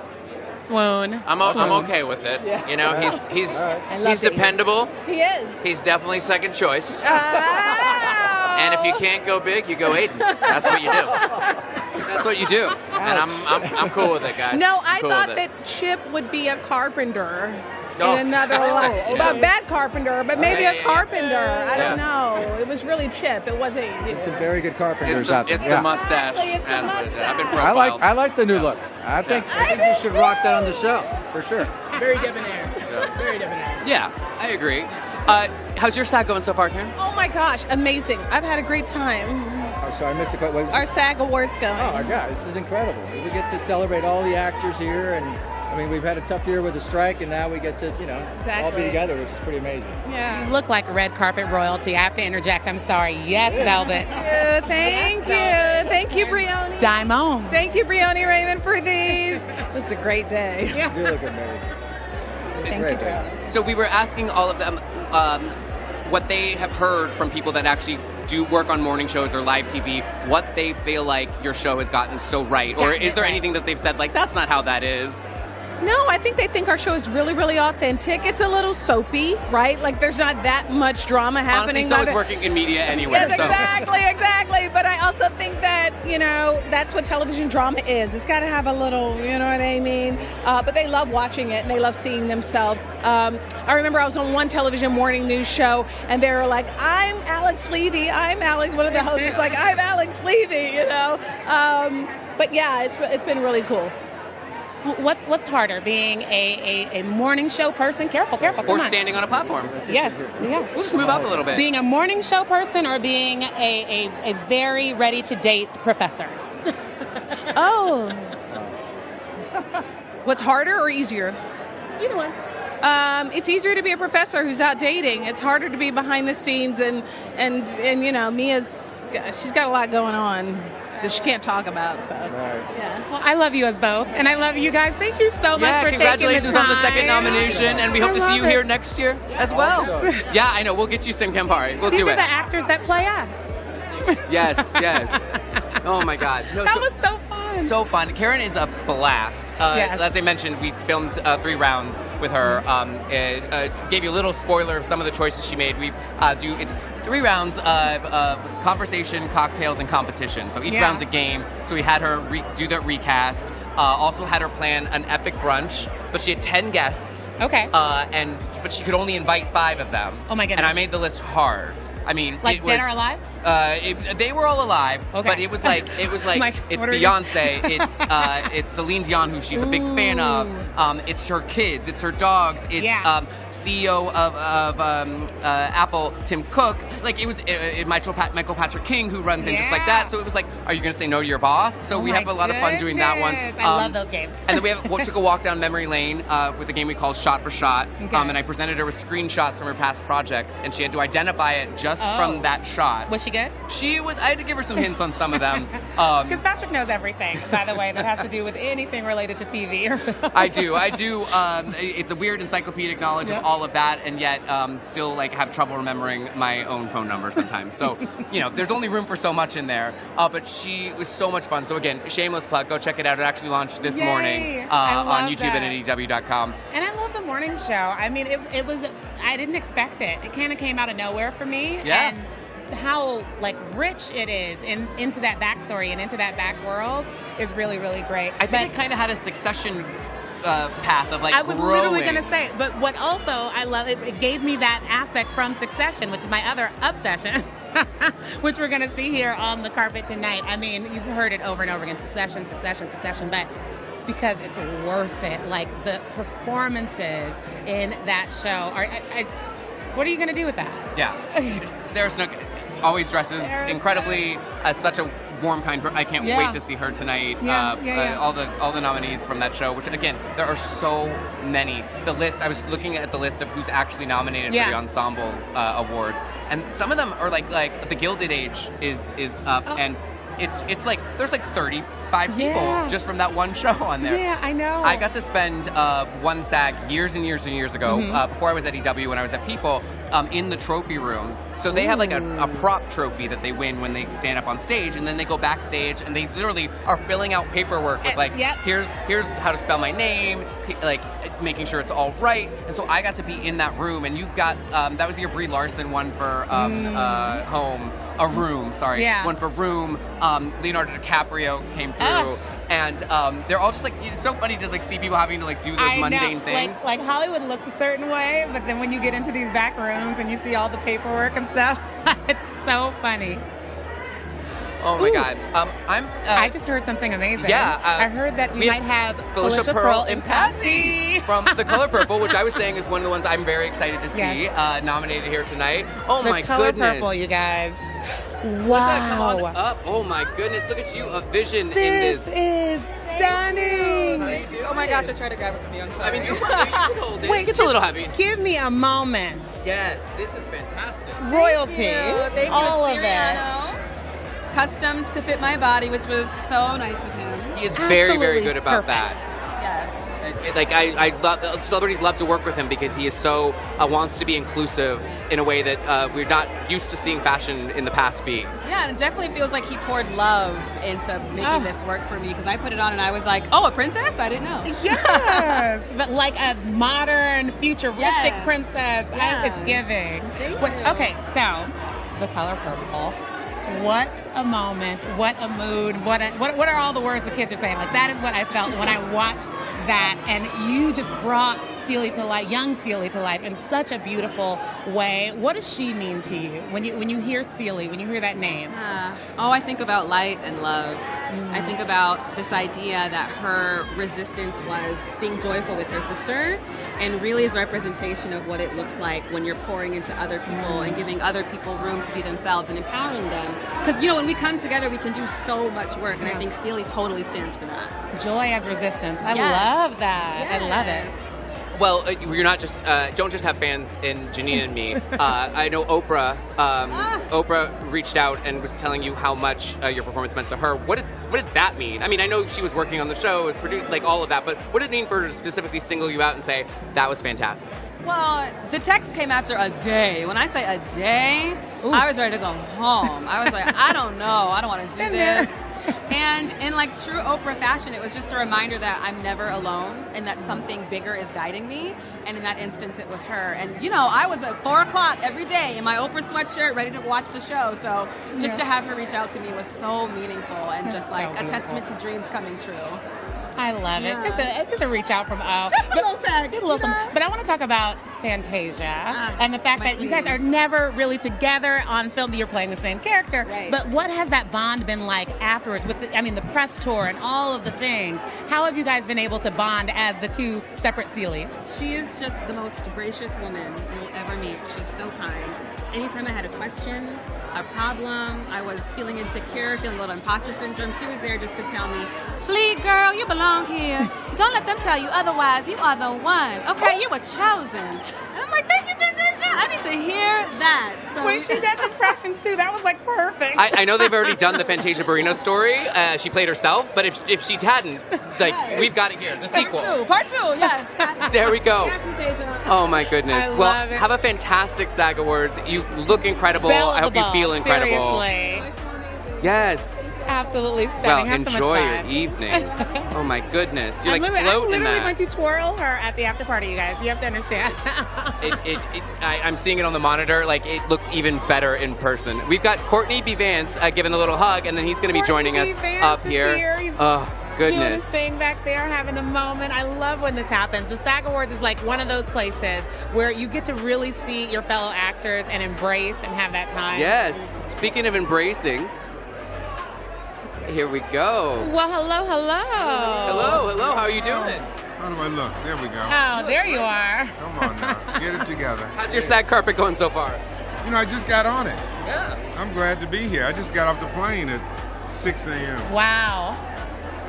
Swoon. I'm okay with it. Yeah. You know, he's I love he's Aiden. dependable. He is. He's definitely second choice. Oh. And if you can't go big, you go Aiden. That's what you do. That's what you do. And I'm cool with it, guys. No, I Cool thought with it. that Chip would be a carpenter. Oh. In another life. You Well, know. a bad carpenter, but maybe Yeah, a yeah, yeah. carpenter. I don't Yeah. know. It was really Chip. It wasn't. Some very good carpenters It's out there. the mustache. That's what it is. I've been I profiled. like the new look. I think you should rock that on the show for sure. Very debonair. Yeah. Very debonair. Yeah, I agree. How's your SAG going so far, Karen? Oh my gosh, amazing. I've had a great time. Oh, sorry, I missed the question. Our SAG Awards going. Oh my God, this is incredible. We get to celebrate all the actors here, and I mean, we've had a tough year with the strike, and now we get to, all Exactly. be together, which is pretty amazing. Yeah. You look like red carpet royalty. I have to interject. I'm sorry. Yes, Velvet. Thank you. Thank you, Brioni. Diamond. Thank you, Brioni Raymond, for these. It was a great day. You do look amazing. Thank Great. you. So we were asking all of them what they have heard from people that actually do work on morning shows or live TV, what they feel like your show has gotten so right. Or is there anything that they've said like, that's not how that is? No, I think they think our show is really, really authentic. It's a little soapy, right? Like there's not that much drama happening. Honestly, so is working in media anywhere. Yes, so. exactly. But I also think that, that's what television drama is. It's got to have a little, you know what I mean? But they love watching it and they love seeing themselves. I remember I was on one television morning news show and they were like, I'm Alex Levy. I'm Alex. One of the hosts is like, I'm Alex Levy, But yeah, it's been really cool. What's harder, being a morning show person? Careful, come Or on. standing on a platform. Yes, yeah. We'll just move up a little bit. Being a morning show person or being a very ready-to-date professor? Oh. What's harder or easier? Either one. It's easier to be a professor who's out dating. It's harder to be behind the scenes and Mia's, she's got a lot going on that she can't talk about. So, yeah. Well, I love you as both, and I love you guys. Thank you so much for taking the time. Congratulations on the second nomination, and we hope to see you here next year as well. Yeah, I know. We'll get you some Campari. We'll These do are it. the actors that play us. Yes. Oh my God. No, That was so fun. So fun. Karen is a blast. Yes. As I mentioned, we filmed 3 rounds with her. Gave you a little spoiler of some of the choices she made. It's 3 rounds of conversation, cocktails, and competition. So each round's a game. So we had her do the recast. Also had her plan an epic brunch, but she had 10 guests. Okay. But she could only invite 5 of them. Oh my goodness. And I made the list hard. I mean, Like it was, dead or alive? They were all alive, Okay. but it was like Like, it's what are we Beyonce, it's Celine Dion, who she's a big fan of. It's her kids, it's her dogs, it's CEO of Apple, Tim Cook. Like it was Michael Patrick King, who runs in just like that. So it was like, are you going to say no to your boss? So we have a lot of fun doing that one. I love those games. And then we took a walk down memory lane with a game we called Shot for Shot. Okay. And I presented her with screenshots from her past projects, and she had to identify it just from that shot. Was she good? She was. I had to give her some hints on some of them. Because Patrick knows everything, by the way, that has to do with anything related to TV or film. I do. It's a weird encyclopedic knowledge of all of that, and yet still have trouble remembering my own phone number sometimes. So there's only room for so much in there. But she was so much fun. So again, shameless plug. Go check it out. It actually launched this morning on YouTube and at EW.com. And I love the morning show. I mean, it was. I didn't expect it. It kind of came out of nowhere for me. Yeah. And how rich it is into that backstory and into that back world is really, really great. I think it kind of had a succession path of I was growing. literally going to say, but what also I love, it gave me that aspect from Succession, which is my other obsession, which we're going to see here on the carpet tonight. I mean, you've heard it over and over again, Succession, but it's because it's worth it. The performances in that show are. What are you going to do with that? Yeah. Sarah Snook, always dresses incredibly as such a warm, kind. I can't wait to see her tonight. All the nominees from that show, which again, there are so many. The list. I was looking at the list of who's actually nominated for the ensemble awards, and some of them are like the Gilded Age is up, and it's like there's like 35 people just from that one show on there. Yeah, I know. I got to spend one SAG years and years and years ago, before I was at EW, when I was at People, in the trophy room. So they have like a prop trophy that they win when they stand up on stage, and then they go backstage and they literally are filling out paperwork with like, here's how to spell my name, like making sure it's all right. And so I got to be in that room, and you got that was the year Brie Larson won for one for Room. Leonardo DiCaprio came through. And they're all just like, it's so funny to like see people having to like do those mundane things. Like Hollywood looks a certain way, but then when you get into these back rooms and you see all the paperwork and stuff, it's so funny. Oh my God. I just heard something amazing. Yeah. I heard that we might have Felicia Pearl Impasse from The Color Purple, which I was saying is one of the ones I'm very excited to see nominated here tonight. Oh my goodness. The Color goodness. Purple, you guys. Wow. Come on up. Oh my goodness. Look at you, a vision in this. This is stunning. Oh my gosh, I tried to grab it from you. I'm sorry. I mean, you can hold it. Wait, it's a little heavy. Give me a moment. Yes, this is fantastic. Royalty. Thank you. All of Siriano. Custom to fit my body, which was so nice of him. He is very, very good about that. Yes. Like I love, celebrities love to work with him because he is so wants to be inclusive in a way that we're not used to seeing fashion in the past be. Yeah, and it definitely feels like he poured love into making this work for me, because I put it on and I was like, oh, a princess? I didn't know. Yes, but like a modern, futuristic princess. Yeah. It's giving. Thank you. Okay, so The Color Purple. What a moment, what a mood, what are all the words the kids are saying? Like, that is what I felt when I watched that, and you just brought Celie to life, young Celie to life in such a beautiful way. What does she mean to you when you hear Celie, when you hear that name? I think about light and love. I think about this idea that her resistance was being joyful with her sister, and really is a representation of what it looks like when you're pouring into other people and giving other people room to be themselves and empowering them. Because, when we come together, we can do so much work, and I think Celie totally stands for that. Joy as resistance. I love that. Yes. I love it. Well, you're not just don't just have fans in Janine and me. I know Oprah. Oprah reached out and was telling you how much your performance meant to her. What did that mean? I mean, I know she was working on the show, was produced, like all of that, but what did it mean for her to specifically single you out and say that was fantastic? Well, the text came after a day. When I say a day, I was ready to go home. I was like, I don't know. I don't want to do this. And in like true Oprah fashion, it was just a reminder that I'm never alone and that something bigger is guiding me. And in that instance, it was her. And, I was at 4 o'clock every day in my Oprah sweatshirt, ready to watch the show. So just to have her reach out to me was so meaningful and just like a testament to dreams coming true. I love it. Just a reach out from Just a little tag. Just a little something. But I want to talk about Fantasia and the fact that you guys are never really together on film. You're playing the same character. Right. But what has that bond been like afterwards with the press tour and all of the things? How have you guys been able to bond as the two separate Celies? She is just the most gracious woman you'll ever meet. She's so kind. Anytime I had a question, a problem, I was feeling insecure, feeling a little imposter syndrome, she was there just to tell me, "Flee, girl, you belong here. Don't let them tell you otherwise. You are the one. Okay, you were chosen." And I'm like, thank you, Fantasia. I need to hear that. So, when she does impressions too, that was like perfect. I know they've already done the Fantasia Barrino story. She played herself, but if she hadn't, we've got it here, the sequel. Part two, yes. There we go. Yes, Fantasia. Oh my goodness. I Well, love it. have a fantastic SAG Awards. You look incredible. Belle I hope you feel incredible. Seriously. Yes. Absolutely stunning. Well, Have so much enjoy fun. your evening. Oh my goodness. You're I'm like literally floating in that. going to twirl her at the after party, you guys. You have to understand. I'm seeing it on the monitor. Like, it looks even better in person. We've got Courtney B. Vance giving a little hug, and then he's going to be joining us up here. Oh, Doing goodness. his thing back there, having a moment. I love when this happens. The SAG Awards is like one of those places where you get to really see your fellow actors and embrace and have that time. Yes. Speaking of embracing, here we go. Well, hello. Hello. How are you doing? How do I look? There we go. Oh, there you are. Come on now. Get it together. How's your SAG carpet going so far? You know, I just got on it. Yeah. I'm glad to be here. I just got off the plane at 6 a.m. Wow.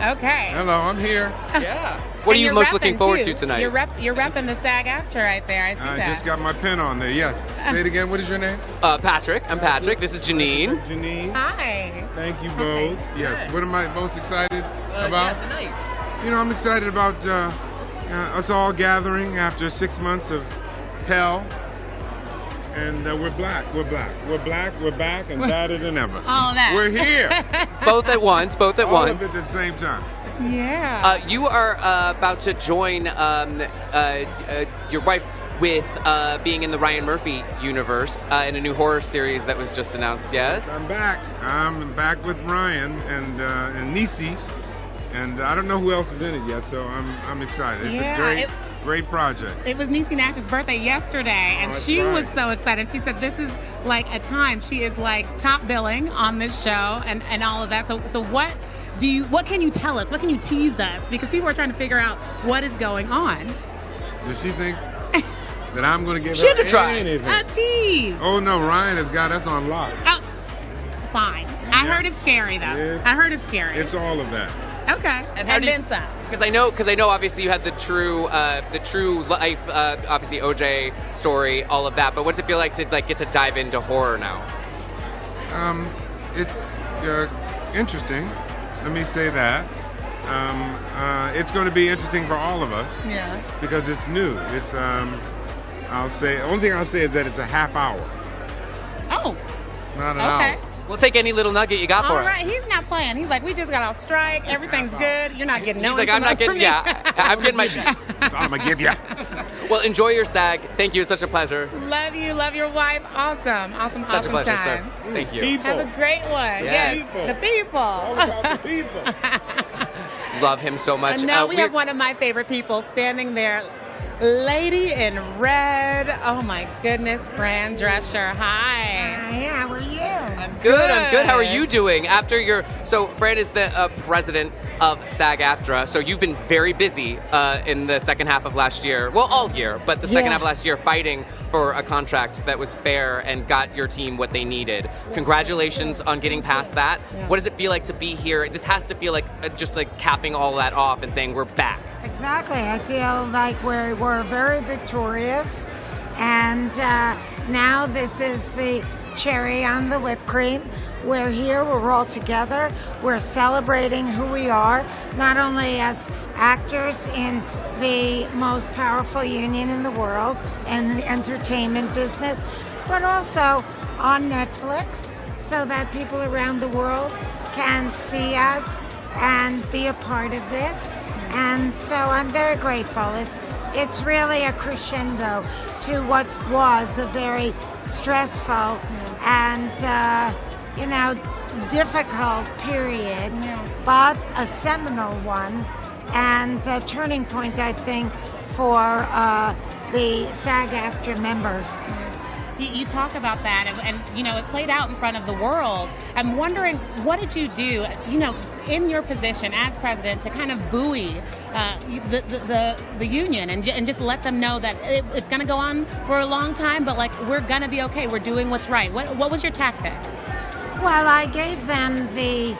Okay. Hello, I'm here. Yeah. What are you most looking forward to tonight? You're repping the SAG-AFTRA right there. I see that. I just got my pen on there, yes. Say it again, what is your name? Patrick. I'm Patrick. This is Janine. Janine. Hi. Thank you both. Yes. Good. What am I most excited about? Yeah, tonight. You know, I'm excited about us all gathering after 6 months of hell. And we're black. We're black. We're black. We're back and badder than ever. All of that. We're here. Both at once. Both at all once. of it at the same time. Yeah. You are about to join your wife with being in the Ryan Murphy universe in a new horror series that was just announced. Yes. I'm back. I'm back with Ryan and Niecy, and I don't know who else is in it yet, so I'm excited. It's a great project. It was Niecy Nash's birthday yesterday, and she was so excited. She said this is like a time. She is like top billing on this show and all of that. So what can you tell us? What can you tease us? Because people are trying to figure out what is going on. Does she think that I'm going to give she had her to try anything? A tease. Oh no, Ryan has got us on lock. Oh, fine. I heard it's scary though. I heard it's scary. It's all of that. Okay. And then some. Because I know obviously you had the true life, obviously OJ story, all of that. But what does it feel like to get to dive into horror now? It's interesting. Let me say that. It's going to be interesting for all of us. Yeah. Because it's new. It's only thing I'll say is that it's a half hour. Oh. It's not an hour. We'll take any little nugget you got for us. All right, he's not playing. He's like, we just got off strike. Everything's good. You're not getting no. He's like, I'm not getting. Yeah, I'm getting my. That's all I'm gonna give you. Well, enjoy your SAG. Thank you. It's such a pleasure. Love you. Love your wife. Awesome. Such a pleasure, time. sir. Thank you. Have a great one. Yes. The people. All about the people. Love him so much. And now we have one of my favorite people standing there. Lady in red. Oh my goodness, Fran Drescher. Hi. Hi, how are you? I'm good. How are you doing? So Fran is the president of SAG-AFTRA. So you've been very busy in the second half of last year. Well, all year, but the second half of last year fighting for a contract that was fair and got your team what they needed. Congratulations on getting past that. Yeah. What does it feel like to be here? This has to feel like just like capping all that off and saying we're back. Exactly. I feel like we're very victorious, and now this is the cherry on the whipped cream. We're here, we're all together, we're celebrating who we are, not only as actors in the most powerful union in the world and the entertainment business, but also on Netflix, so that people around the world can see us and be a part of this. And so I'm very grateful. It's really a crescendo to what was a very stressful and difficult period, but a seminal one and a turning point, I think, for the SAG-AFTRA members. You talk about that, and it played out in front of the world. I'm wondering, what did you do, in your position as president, to kind of buoy the union and just let them know that it's going to go on for a long time, but we're going to be okay. We're doing what's right. What was your tactic? Well, I gave them the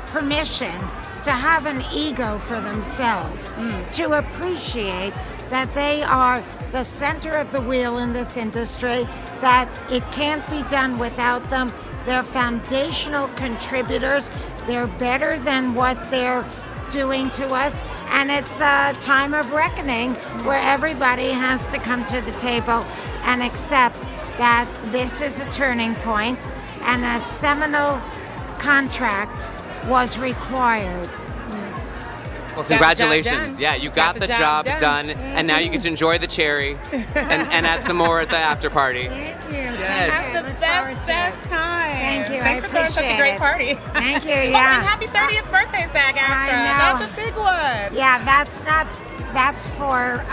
permission to have an ego for themselves, to appreciate that they are the center of the wheel in this industry, that it can't be done without them. They're foundational contributors. They're better than what they're doing to us. And it's a time of reckoning where everybody has to come to the table and accept that this is a turning point and a seminal contract was required. Well, congratulations. Yeah, you got the job done, and now you get to enjoy the cherry and add some more at the after party. Thank you. Yes. Have the best time. Thank you. Thanks for throwing such a great party. Thank you. Oh, Yeah. and happy 30th birthday, SAG-AFTRA. That's a big one. Yeah, that's for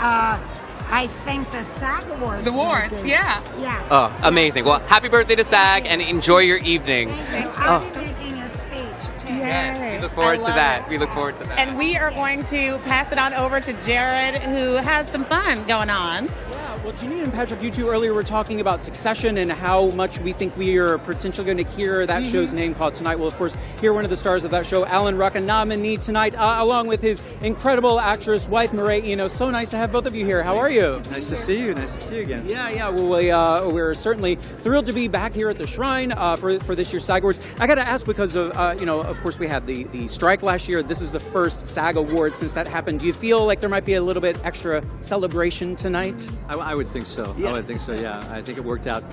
I think the SAG Awards. The awards, yeah. Yeah. Oh, amazing. Well, happy birthday to SAG, and enjoy your evening. I'll be making a speech too. Yes, we look forward to that. We look forward to that. And we are going to pass it on over to Gerrad, who has some fun going on. Yeah, Well, Janine and Patrick, you two earlier were talking about Succession and how much we think we are potentially going to hear that show's name called tonight. We'll, of course, hear one of the stars of that show, Alan Ruck, a nominee tonight, along with his incredible actress wife, Mireille Eno. So nice to have both of you here. How are you? Nice to see you. Nice to see you again. Yeah. Well, we're certainly thrilled to be back here at the Shrine for this year's SAG Awards. I got to ask because of, of course, we had the strike last year. This is the first SAG Awards since that happened. Do you feel like there might be a little bit extra celebration tonight? I would think so. Yeah. I would think so, yeah. I think it worked out.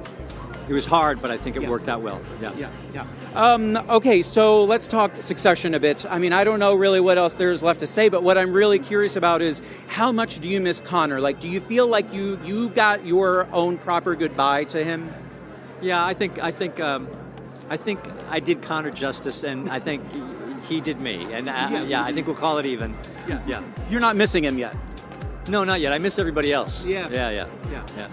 It was hard, but I think it worked out well. Yeah. Okay, so let's talk Succession a bit. I mean, I don't know really what else there's left to say, but what I'm really curious about is how much do you miss Connor? Like, do you feel like you got your own proper goodbye to him? Yeah, I think I did Connor justice, and I think he did me. And I think we'll call it even. Yeah. You're not missing him yet? No, not yet. I miss everybody else. Yeah.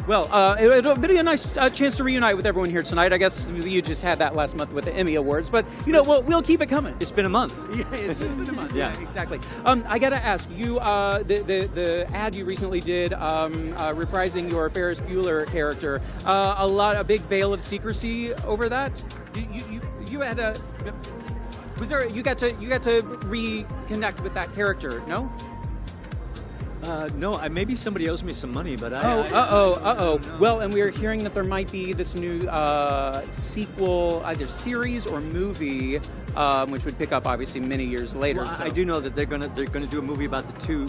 Well, it'll be a nice chance to reunite with everyone here tonight. I guess you just had that last month with the Emmy Awards, but we'll keep it coming. It's been a month. Yeah, it's just been a month. Yeah, exactly. I got to ask you, the ad you recently did, reprising your Ferris Bueller character, a big veil of secrecy over that. You had a. Was there? You got to reconnect with that character? No. No, maybe somebody owes me some money, but Well, and we are hearing that there might be this new sequel, either series or movie, which would pick up obviously many years later. Well, I do know that they're gonna do a movie about the two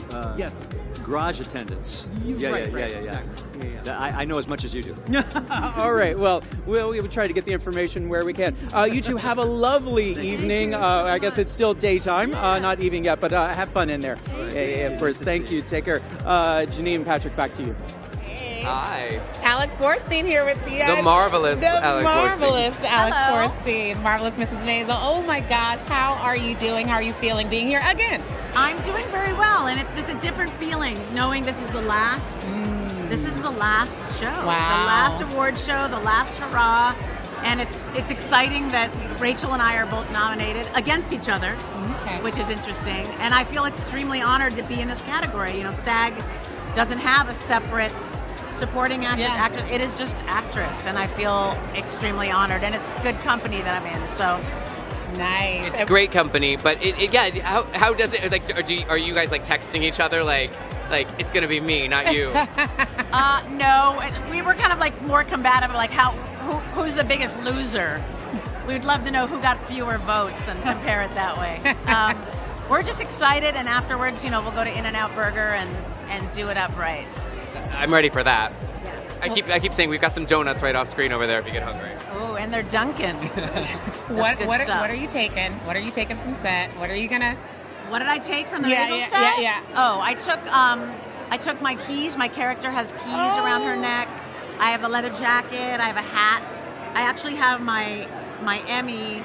garage attendants. Yeah. Exactly. I know as much as you do. All right. Well, we will try to get the information where we can. You two have a lovely evening. I guess it's still daytime, not evening yet, but have fun in there. Of course. Thank you. Take care. Janine and Patrick, back to you. Hi. Alex Borstein here with the marvelous Alex Borstein. Marvelous Mrs. Maisel. Oh my gosh, how are you doing? How are you feeling being here again? I'm doing very well, and it's a different feeling knowing this is the last. This is the last show. Wow. The last award show, the last hurrah. And it's exciting that Rachel and I are both nominated against each other, which is interesting. And I feel extremely honored to be in this category. You know, SAG doesn't have a separate supporting actress. It is just actress, and I feel extremely honored. And it's good company that I'm in. So nice. It's great company, but how does it like? Are you guys like texting each other like it's gonna be me, not you? No, we were kind of like more combative, like who's the biggest loser? We'd love to know who got fewer votes and compare it that way. We're just excited, and afterwards, we'll go to In-N-Out Burger and do it up right. I'm ready for that. Yeah. I keep saying we've got some donuts right off screen over there if you get hungry. Oh, and they're Dunkin'. What are you taking? What are you taking from set? What are you gonna? What did I take from the visual set? Yeah. Oh, I took my keys. My character has keys around her neck. I have a leather jacket. I have a hat. I actually have my Emmy.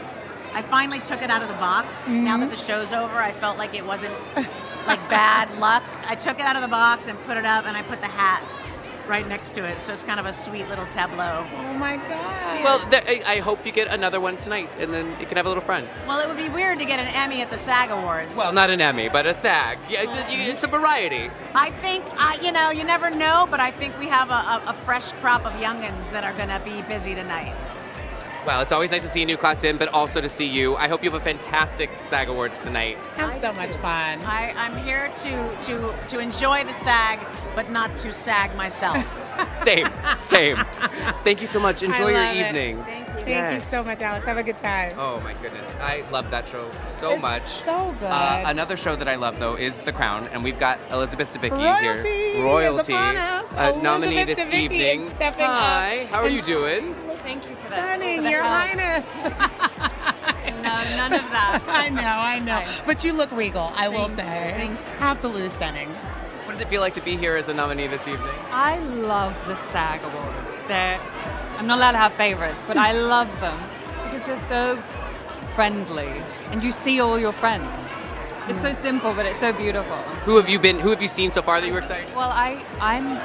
I finally took it out of the box. Now that the show's over, I felt like it wasn't like bad luck. I took it out of the box and put it up, and I put the hat right next to it. So it's kind of a sweet little tableau. Oh my God. Well, I hope you get another one tonight, and then you can have a little fun. Well, it would be weird to get an Emmy at the SAG Awards. Well, not an Emmy, but a SAG. Yeah, it's a variety. I think, you never know, but I think we have a fresh crop of youngins that are going to be busy tonight. Well, it's always nice to see a new class in, but also to see you. I hope you have a fantastic SAG Awards tonight. Have so much fun. I'm here to enjoy the SAG, but not to SAG myself. Same. Thank you so much. Enjoy your evening. Thank you. Thank you so much, Alex. Have a good time. Oh my goodness, I love that show so much. So good. Another show that I love though is The Crown, and we've got Elizabeth Debicki here. Royalty. Nominee this evening. Hi, how are you doing? Thank you for that. Stunning, Your Highness. No, none of that. I know. But you look regal, I will say. Absolutely stunning. What does it feel like to be here as a nominee this evening? I love the SAG Awards. I'm not allowed to have favorites, but I love them because they're so friendly, and you see all your friends. It's so simple, but it's so beautiful. Who have you seen so far that you were excited? Well, I'm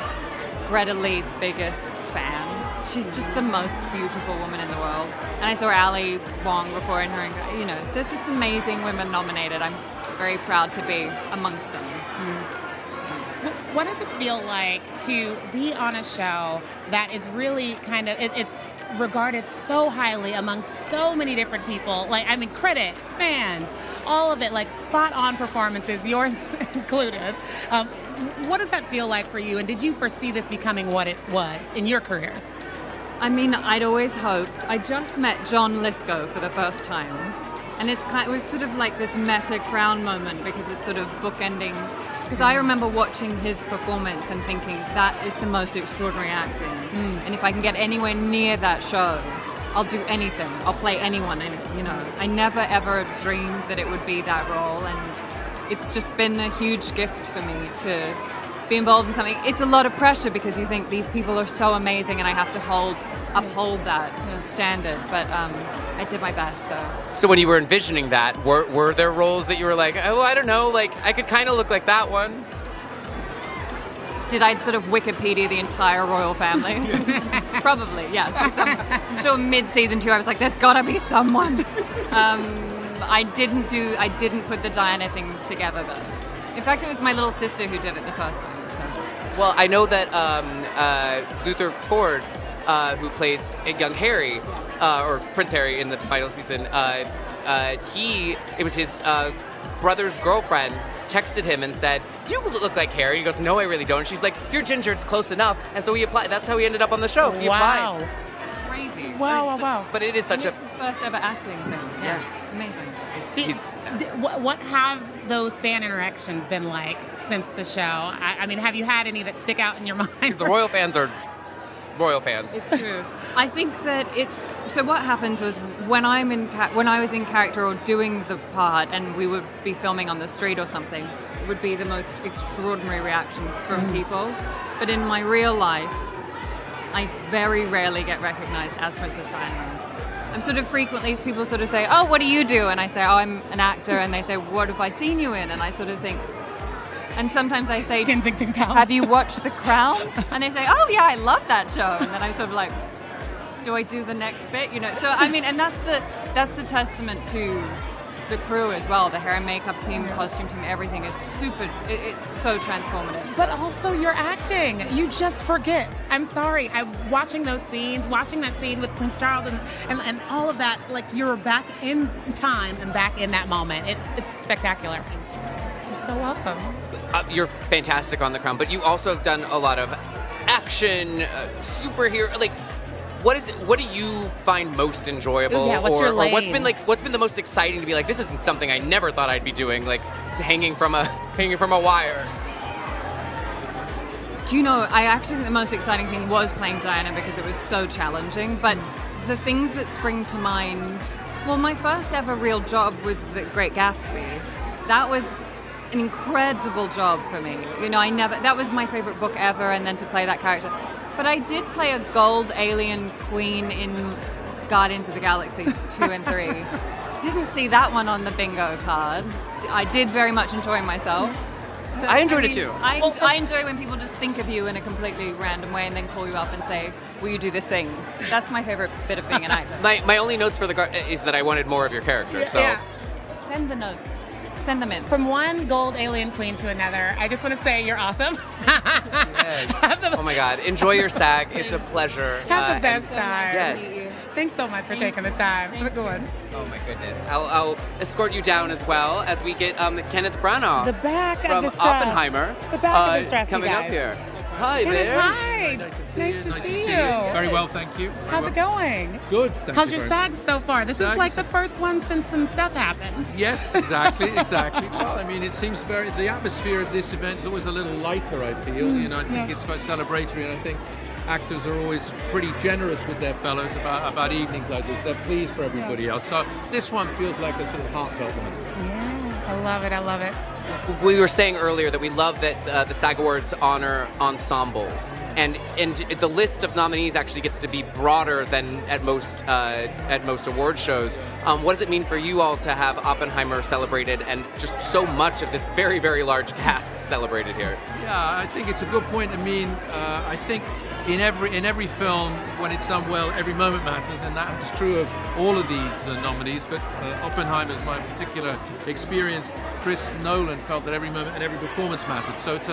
Greta Lee's biggest fan. She's just the most beautiful woman in the world. And I saw Ali Wong before in her, there's just amazing women nominated. I'm very proud to be amongst them. What does it feel like to be on a show that is really kind of, it's regarded so highly among so many different people, like, I mean, critics, fans, all of it, like spot on performances, yours included. What does that feel like for you, and did you foresee this becoming what it was in your career? I mean, I'd always hoped. I just met John Lithgow for the first time, and it was sort of like this meta crown moment because it's sort of bookending. Because I remember watching his performance and thinking, that is the most extraordinary acting. And if I can get anywhere near that show, I'll do anything. I'll play anyone in it, you know. I never ever dreamed that it would be that role, and it's just been a huge gift for me to be involved in something. It's a lot of pressure because you think these people are so amazing and I have to uphold that standard, but I did my best. So when you were envisioning that, were there roles that you were like, oh, I don't know, like I could kind of look like that one? Did I sort of Wikipedia the entire royal family? Probably, yes. I'm sure mid-season 2 I was like, there's gotta be someone. I didn't put the Diana thing together though. In fact, it was my little sister who did it the first time. So. Well, I know that Luther Ford, who plays young Harry, or Prince Harry in the final season, it was his brother's girlfriend texted him and said, "You look like Harry." He goes, "No, I really don't." And she's like, "You're ginger, it's close enough." And so he applied. That's how he ended up on the show. He applied. Crazy. Wow. But it is such his first ever acting thing. Yeah. Amazing. What have those fan interactions been like since the show? I mean, have you had any that stick out in your mind? The royal fans are royal fans. It's true. I think that so what happens was when I was in character or doing the part and we would be filming on the street or something, it would be the most extraordinary reactions from people. But in my real life, I very rarely get recognized as Princess Diana. I'm sort of frequently, people sort of say, "Oh, what do you do?" And I say, "Oh, I'm an actor." And they say, "What have I seen you in?" And I sort of think, and sometimes I say, Kensington Palace. "Have you watched The Crown?" And they say, "Oh yeah, I love that show." And then I'm sort of like, "Do I do the next bit?" You know. So I mean, and that's the testament to the crew as well, the hair and makeup team, costume team, everything. It's super. It's so transformative. But also your acting. You just forget. I'm sorry. I'm watching those scenes, watching that scene with Prince Charles and all of that. Like you're back in time and back in that moment. It's spectacular. You're so welcome. You're fantastic on The Crown, but you also have done a lot of action, superhero. Like, what do you find most enjoyable? Yeah, what's your lane? Or what's been the most exciting to be like, this isn't something I never thought I'd be doing, like hanging from a wire. Do you know, I actually think the most exciting thing was playing Diana because it was so challenging, but the things that spring to mind, well, my first ever real job was The Great Gatsby. That was an incredible job for me. You know, that was my favorite book ever, and then to play that character. But I did play a gold alien queen in Guardians of the Galaxy 2 and 3. Didn't see that one on the bingo card. I did very much enjoy myself. So, I enjoyed it too. I enjoy when people just think of you in a completely random way and then call you up and say, "Will you do this thing?" That's my favorite bit of being an actor. My only notes for is that I wanted more of your character. Yeah. Send the notes. Send them in. From one gold alien queen to another, I just want to say you're awesome. Oh my God. Enjoy your SAG. It's a pleasure. Have the best time. Yes. Thanks so much for taking the time. Have a good one. Oh my goodness. I'll escort you down as well as we get Kenneth Branagh. The back from of the dress. Oppenheimer. The back of the dress, coming you guys. up here. Hi Kenneth, there. Hi. Nice to see you. Very well, thank you. How's it going? Good. Thank How's you your very SAG so far? This is like the first one since some stuff happened. Yes, exactly. Well, I mean, it seems the atmosphere of this event is always a little lighter, I feel. You know, I think it's quite celebratory, and I think actors are always pretty generous with their fellows about evenings like this. They're pleased for everybody else. So this one feels like a sort of heartfelt one. Yeah, I love it. I love it. We were saying earlier that we love that the SAG Awards honor ensembles, and the list of nominees actually gets to be broader than at most award shows. What does it mean for you all to have Oppenheimer celebrated and just so much of this very, very large cast celebrated here? Yeah, I think it's a good point. I mean, I think in every film, when it's done well, every moment matters, and that is true of all of these nominees. But Oppenheimer is my particular experience. Chris Nolan felt that every moment and every performance mattered. So it's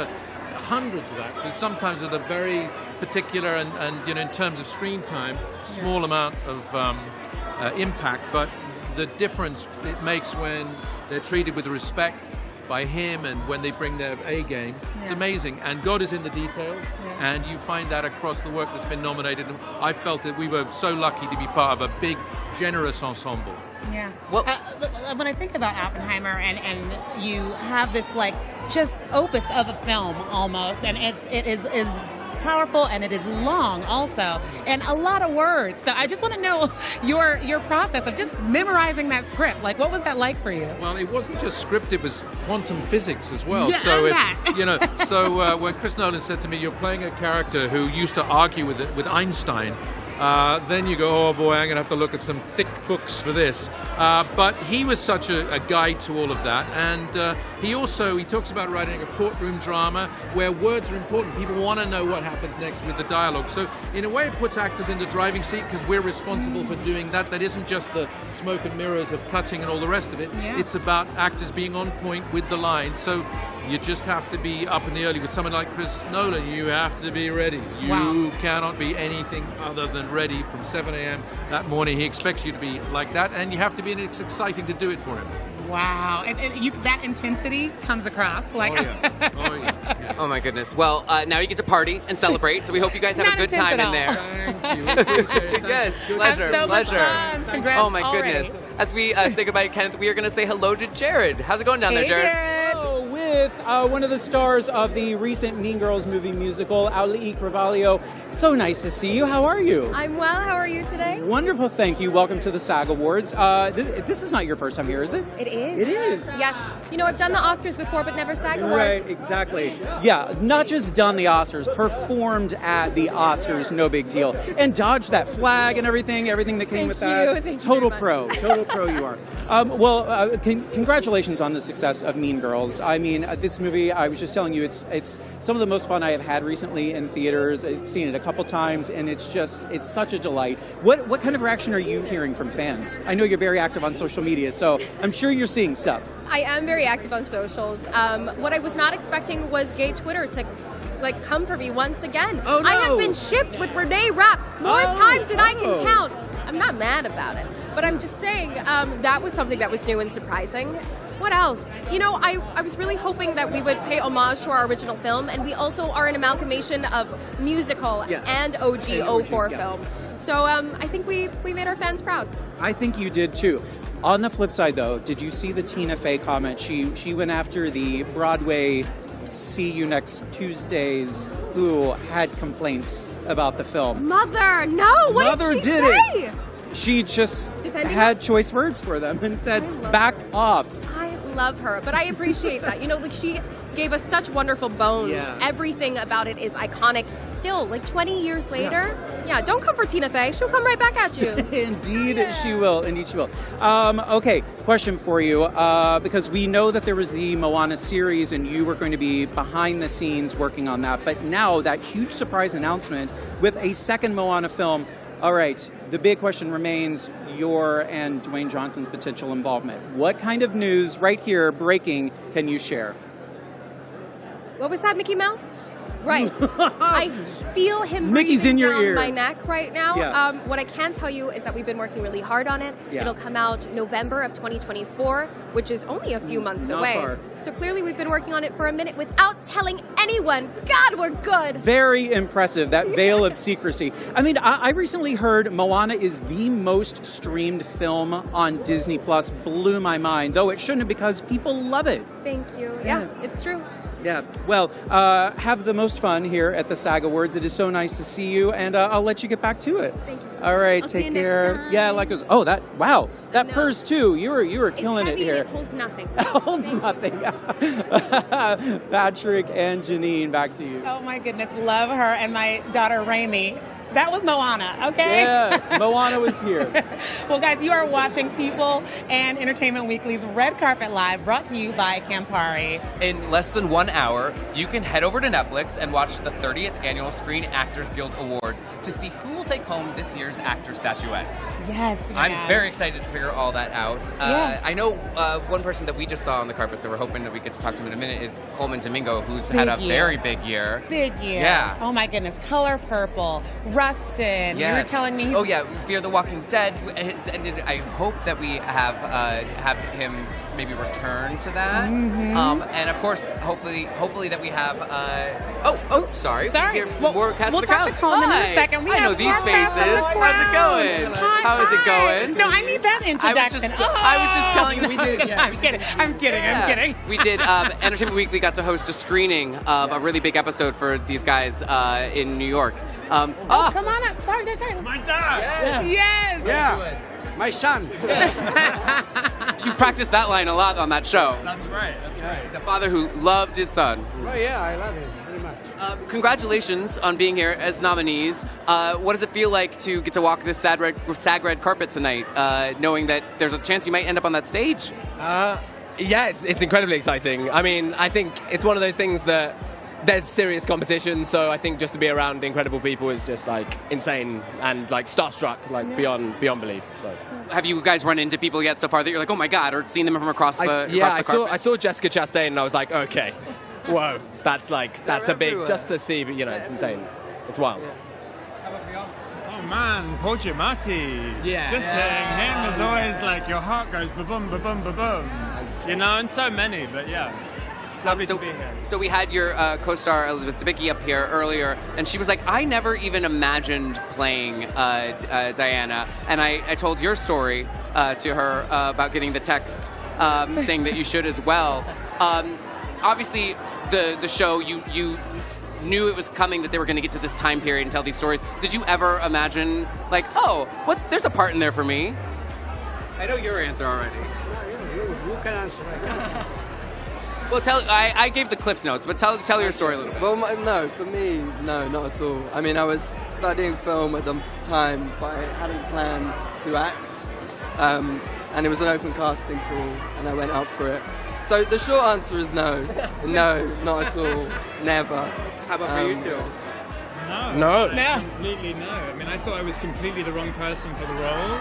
hundreds of actors, sometimes with a very particular and in terms of screen time, small amount of impact, but the difference it makes when they're treated with respect by him and when they bring their A game, it's amazing. And God is in the details, and you find that across the work that's been nominated. And I felt that we were so lucky to be part of a big, generous ensemble. Yeah. Well, when I think about Oppenheimer and you have this just opus of a film almost, and it is powerful and it is long also, and a lot of words. So I just want to know your process of just memorizing that script. What was that like for you? Well, it wasn't just script; it was quantum physics as well. Yeah, so that. So when Chris Nolan said to me, "You're playing a character who used to argue with Einstein," then you go, "Oh boy, I'm going to have to look at some thick books for this." But he was such a guide to all of that, and he talks about writing a courtroom drama where words are important. People want to know what happens next with the dialogue. So in a way, it puts actors in the driving seat because we're responsible for doing that. That isn't just the smoke and mirrors of cutting and all the rest of it. Yeah. It's about actors being on point with the lines. So you just have to be up in the early. With someone like Chris Nolan, you have to be ready. You cannot be anything other than ready from 7 a.m. that morning. He expects you to be like that, and you have to be, and it's exciting to do it for him. Wow. And that intensity comes across. Oh my goodness. Well, now you get to party and celebrate, so we hope you guys have a good time in there. Thank you. Yes, pleasure. Oh my goodness. As we say goodbye to Kenneth, we are going to say hello to Gerrad. How's it going down there, Gerrad? Hello, with one of the stars of the recent Mean Girls movie musical, Auli Carvalho. So nice to see you. How are you? I'm well. How are you today? Wonderful, thank you. Welcome to the SAG Awards. This is not your first time here, is it? It is. It is. Yes. I've done the Oscars before, but never SAG Awards. Right, exactly. Yeah, not just done the Oscars, performed at the Oscars, no big deal. And dodged that flag and everything that came with that. Thank Total you pro. Total pro you are. Congratulations on the success of Mean Girls. I mean, this movie, I was just telling you, it's some of the most fun I have had recently in theaters. I've seen it a couple times, and it's such a delight. What kind of reaction are you hearing from fans? I know you're very active on social media, so I'm sure you're seeing stuff. I am very active on socials. What I was not expecting was gay Twitter to come for me once again. Oh, no. I have been shipped with Renee Rapp more times than I can count. I'm not mad about it, but I'm just saying that was something that was new and surprising. What else? I was really hoping that we would pay homage to our original film, and we also are an amalgamation of musical and OG 04 film. So I think we made our fans proud. I think you did too. On the flip side, though, did you see the Tina Fey comment? She went after the Broadway See You Next Tuesdays who had complaints about the film. Mother, no! What Mother did she did say? it. She just Defending had choice words for them and said, back off. I love her, but I appreciate that. She gave us such wonderful bones. Yeah. Everything about it is iconic. Still, 20 years later, don't come for Tina Fey. She'll come right back at you. Indeed, she will. Okay, question for you. Because we know that there was the Moana series and you were going to be behind the scenes working on that. But now that huge surprise announcement with a second Moana film. All right, the big question remains your and Dwayne Johnson's potential involvement. What kind of news right here, breaking, can you share? What was that, Mickey Mouse? Right. I feel him Mickey's breathing in your down ear. my neck right now. Yeah. What I can tell you is that we've been working really hard on it. Yeah. It'll come out November of 2024, which is only a few months Not away. far. So clearly we've been working on it for a minute without telling anyone. God, we're good. Very impressive, that veil of secrecy. I mean, I recently heard Moana is the most streamed film on Disney Plus. Blew my mind, though it shouldn't, because people love it. Thank you. Yeah, it's true. Yeah, well, have the most fun here at the SAG Awards. It is so nice to see you, and I'll let you get back to it. Thank you so much. All right, I'll see take you next care. time. Yeah, that purse too. You were killing It's it heavy here. and it holds nothing. Holds nothing. Patrick and Janine, back to you. Oh my goodness, love her. And my daughter Raimi, That was Moana, okay? Yeah, Moana was here. Well, guys, you are watching People and Entertainment Weekly's Red Carpet Live, brought to you by Campari. In less than 1 hour, you can head over to Netflix and watch the 30th Annual Screen Actors Guild Awards to see who will take home this year's actor statuettes. Yes. I'm very excited to figure all that out. Yeah. I know one person that we just saw on the carpet, so we're hoping that we get to talk to him in a minute, is Coleman Domingo, who's had a very big year. Big year. Yeah. Oh my goodness. Color Purple, Rustin. Yes. You were telling me. Oh yeah, Fear the Walking Dead. I hope that we have him maybe return to that. Mm-hmm. And of course, hopefully that we have. Sorry. Sorry. We have some more cast we'll of the talk to Coleman in Hi. a second. We I know have these more cast of faces. the How's it going? Hi, How is it going? No, I need that introduction. I was just telling you. We did. I'm kidding. We did. Entertainment Weekly got to host a screening of a really big episode for these guys in New York. Come on up. Sorry. My dad. Yes. Yeah. My son. You practiced that line a lot on that show. That's right. The father who loved his son. Oh yeah, I love him very much. Congratulations on being here as nominees. What does it feel like to get to walk this SAG red carpet tonight, knowing that there's a chance you might end up on that stage? Yeah, it's incredibly exciting. I mean, I think it's one of those things that there's serious competition, so I think just to be around incredible people is just like insane and like starstruck, like beyond belief. So. Have you guys run into people yet so far that you're like, oh my god, or seen them from across the I saw Jessica Chastain and I was like, okay, whoa, that's a big, just to see, but it's insane. It's wild. Oh man, Paul Giamatti. Yeah. Just seeing him is always like your heart goes ba-boom, ba-boom, ba-boom. And so many, but yeah. It's lovely to be here. So we had your co-star Elizabeth Debicki up here earlier, and she was like, I never even imagined playing Diana. And I told your story to her about getting the text saying that you should as well. Obviously, the show, you knew it was coming, that they were going to get to this time period and tell these stories. Did you ever imagine, like, there's a part in there for me? I know your answer already. You can answer. Well, I gave the Cliff Notes, but tell your story a little bit. Well, no, for me, no, not at all. I mean, I was studying film at the time, but I hadn't planned to act. And it was an open casting call, and I went up for it. So the short answer is no. No, not at all. Never. How about for you two? No. Completely no. I mean, I thought I was completely the wrong person for the role.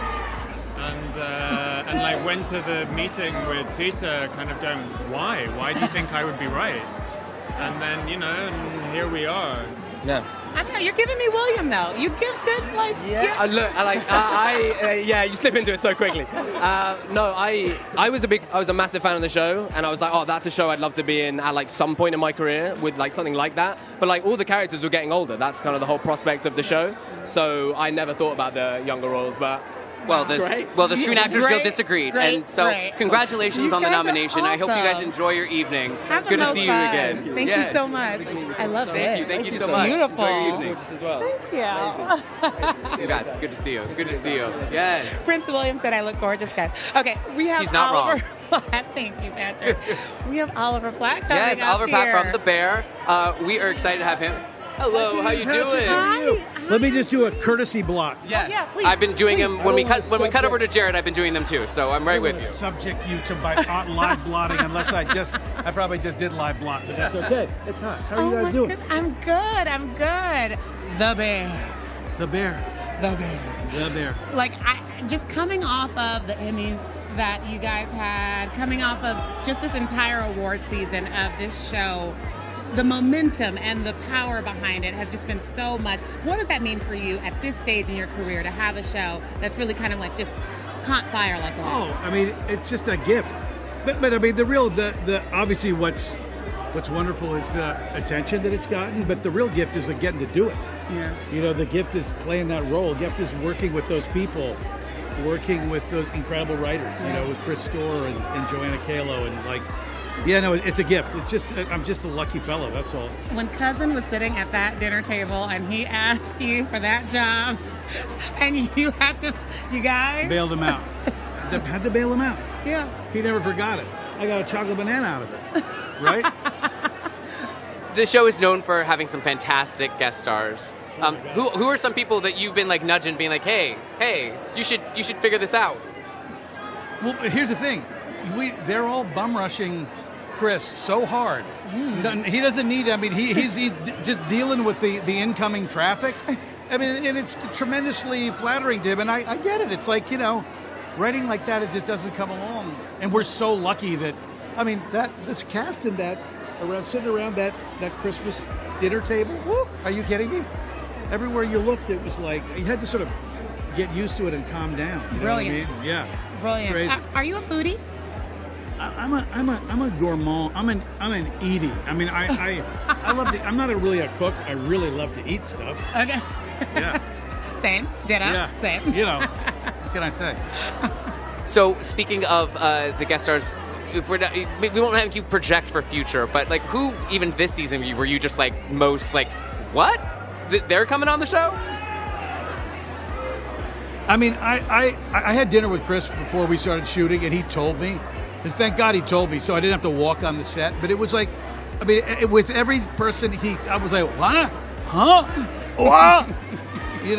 And like went to the meeting with Peter kind of going, why? Why do you think I would be right? And then, and here we are. Yeah. I don't know, you're giving me William though. You give good, like... Yeah. You slip into it so quickly. I was a massive fan of the show, and I was like, oh, that's a show I'd love to be in at like some point in my career with like something like that. But like all the characters were getting older. That's kind of the whole prospect of the show. So I never thought about the younger roles, but... the Screen Actors Guild disagreed, and so congratulations on the nomination. I hope you guys enjoy your evening. It's good to see you again. Thank you so much. I love it. Thank you so much. Beautiful. Enjoy your evening as well. Thank you. Congrats. Good to see you. Good to see you. Yes. Prince William said I look gorgeous, guys. Okay, we have He's not Oliver. wrong. Thank you, Patrick. We have Oliver Platt coming Yes, up Oliver Platt here. from The Bear. We are excited to have him. Hello, how you doing? Hi. Let me just do a courtesy block. Yes, I've been doing them when we cut over to Gerrad. I've been doing them too, so I'm right with you. Subject you to my live blotting, unless I probably just did live blot, but that's okay. It's hot. How are you guys doing? I'm good. The Bear. Like, just coming off of the Emmys that you guys had, coming off of just this entire award season of this show, the momentum and the power behind it has just been so much. What does that mean for you at this stage in your career to have a show that's really kind of like just caught fire like that? Oh, I mean, it's just a gift. But I mean, the obviously what's wonderful is the attention that it's gotten, but the real gift is getting to do it. Yeah. The gift is playing that role. The gift is working with those people, working with those incredible writers, with Chris Storer and Joanna Kalo, and it's a gift. It's just, I'm just a lucky fellow, that's all. When Cousin was sitting at that dinner table and he asked you for that job, and you guys... Bailed him out. Had to bail him out. Yeah. He never forgot it. I got a chocolate banana out of it, right? the show is known for having some fantastic guest stars. Who are some people that you've been like nudging, being like, hey, you should figure this out? Well, here's the thing. They're all bum rushing Chris so hard. He doesn't need. I mean, he's just dealing with the incoming traffic. I mean, and it's tremendously flattering to him, and I get it. It's like, writing like that, it just doesn't come along. And we're so lucky that, I mean, this cast in that, sitting around that Christmas dinner table. Woo, are you kidding me? Everywhere you looked, it was like you had to sort of get used to it and calm down. You know what I mean? Yeah. Brilliant. Crazy. Are you a foodie? I'm a gourmand. I'm an eatie. I mean, I love to. I'm not really a cook. I really love to eat stuff. Okay. Yeah. Same. Ditto. Yeah. Same. What can I say? So speaking of the guest stars, we won't have you project for future, but like who even this season were you just like most like what? They're coming on the show? I mean, I had dinner with Chris before we started shooting, and he told me. And thank God he told me, so I didn't have to walk on the set. But it was like, I mean, with every person, I was like, what? Huh? What? It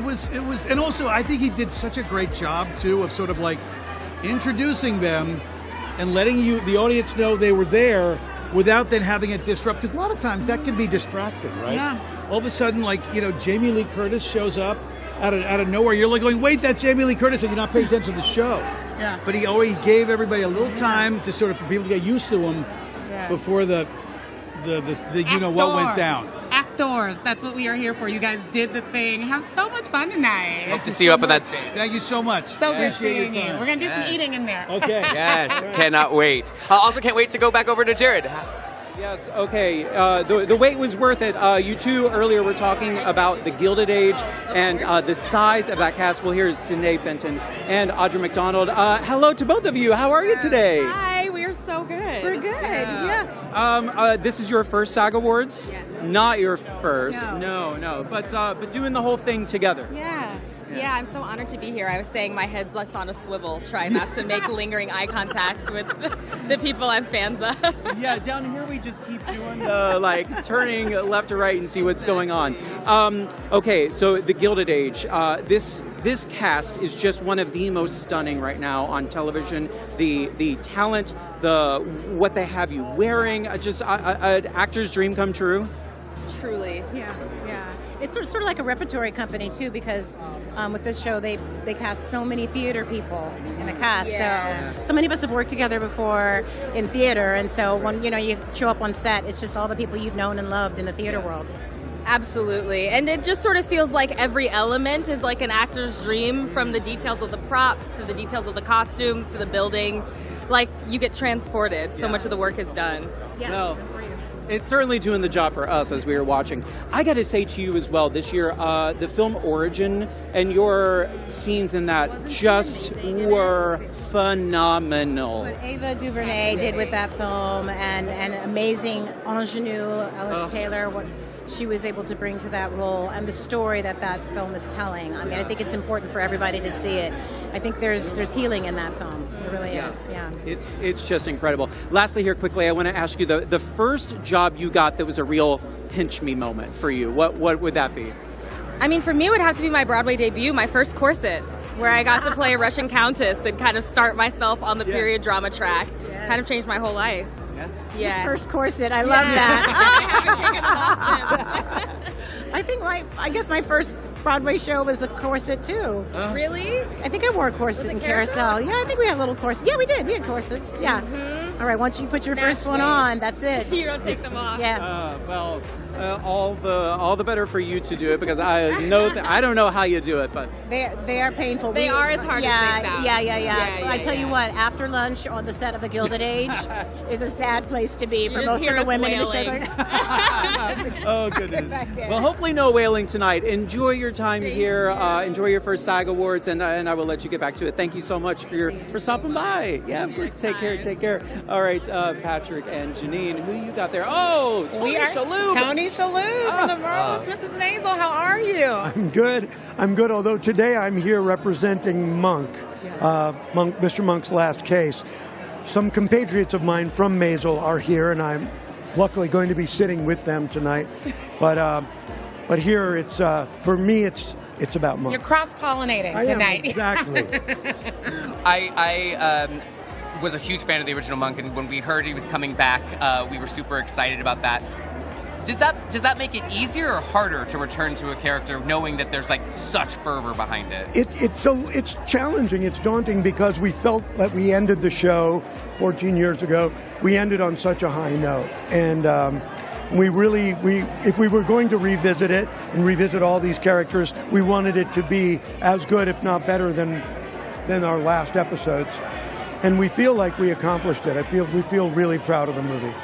was, and also I think he did such a great job too of sort of like introducing them and letting the audience know they were there without then having it disrupt, because a lot of times that can be distracting, right? Yeah. All of a sudden, like, Jamie Lee Curtis shows up out of nowhere. You're like going, wait, that's Jamie Lee Curtis, and you're not paying attention to the show. Yeah. But he always gave everybody a little time to sort of for people to get used to him before the what went down. Actors, that's what we are here for. You guys did the thing. Have so much fun tonight. Hope to see you up on that stage. Thank you so much. So good seeing you. We're going to do some eating in there. Okay. Yes, cannot wait. Also can't wait to go back over to Gerrad. Yes, okay. The wait was worth it. You two earlier were talking about the Gilded Age and the size of that cast. Well, here's Danae Benton and Audra McDonald. Hello to both of you. How are you today? Hi, we're so good. We're good, yeah. This is your first SAG Awards? Yes. Not your first. No. But doing the whole thing together. Yeah, I'm so honored to be here. I was saying my head's less on a swivel, trying not to make lingering eye contact with the people I'm fans of. Yeah, down here we just keep doing the turning left to right and see what's going on. Okay, so the Gilded Age. This cast is just one of the most stunning right now on television. The talent, what they have you wearing, just an actor's dream come true. Truly. Yeah. It's sort of like a repertory company too, because with this show they cast so many theater people in the cast. So many of us have worked together before in theater, and so when you show up on set, it's just all the people you've known and loved in the theater world. Absolutely. And it just sort of feels like every element is like an actor's dream, from the details of the props to the details of the costumes to the buildings. Like you get transported. So much of the work is done. Yeah. Well, it's certainly doing the job for us as we were watching. I got to say to you as well, this year, the film Origin and your scenes in that just were phenomenal. What Ava DuVernay did with that film, and amazing ingenue, Alice Taylor, what she was able to bring to that role, and the story that film is telling. I mean, I think it's important for everybody to see it. I think there's healing in that film. It really is. Yeah. It's just incredible. Lastly, here quickly, I want to ask you the first job you got that was a real pinch me moment for you. What would that be? I mean, for me, it would have to be my Broadway debut, my first corset, where I got to play a Russian countess and kind of start myself on the period drama track. Kind of changed my whole life. Yeah. First corset. I love that. I guess my first Broadway show was a corset too. Really? I think I wore a corset in Carousel. Yeah, I think we had little corsets. Yeah, we did. We had corsets. Yeah. Mm-hmm. All right. Once you put your first one on, that's it. You don't take them off. Yeah. All the better for you to do it, because I know I don't know how you do it, but they are painful. They are as hard as they sound. Yeah. I tell you what, after lunch on the set of The Gilded Age is a sad place to be for most of the women in the show. Oh goodness. Well, hopefully no wailing tonight. Enjoy your time here. Enjoy your first SAG Awards, and I will let you get back to it. Thank you so much for stopping by. Yeah, of course. Take care. All right, Patrick and Janine, who you got there? Oh, Tony Shalhoub. Tony Shalhoub from The Marvelous Mrs. Maisel. How are you? I'm good. Although today I'm here representing Monk, Mr. Monk's last case. some compatriots of mine from Maisel are here, and I'm luckily going to be sitting with them tonight. But here, it's for me, it's about monk. You're cross-pollinating tonight. Exactly. I was a huge fan of the original Monk, and when we heard he was coming back, we were super excited about that. Does that make it easier or harder to return to a character knowing that there's like such fervor behind it? It's challenging. It's daunting because we felt that we ended the show 14 years ago. We ended on such a high note, and if we were going to revisit it and revisit all these characters, we wanted it to be as good, if not better, than our last episodes. And we feel like we accomplished it. We feel really proud of the movie.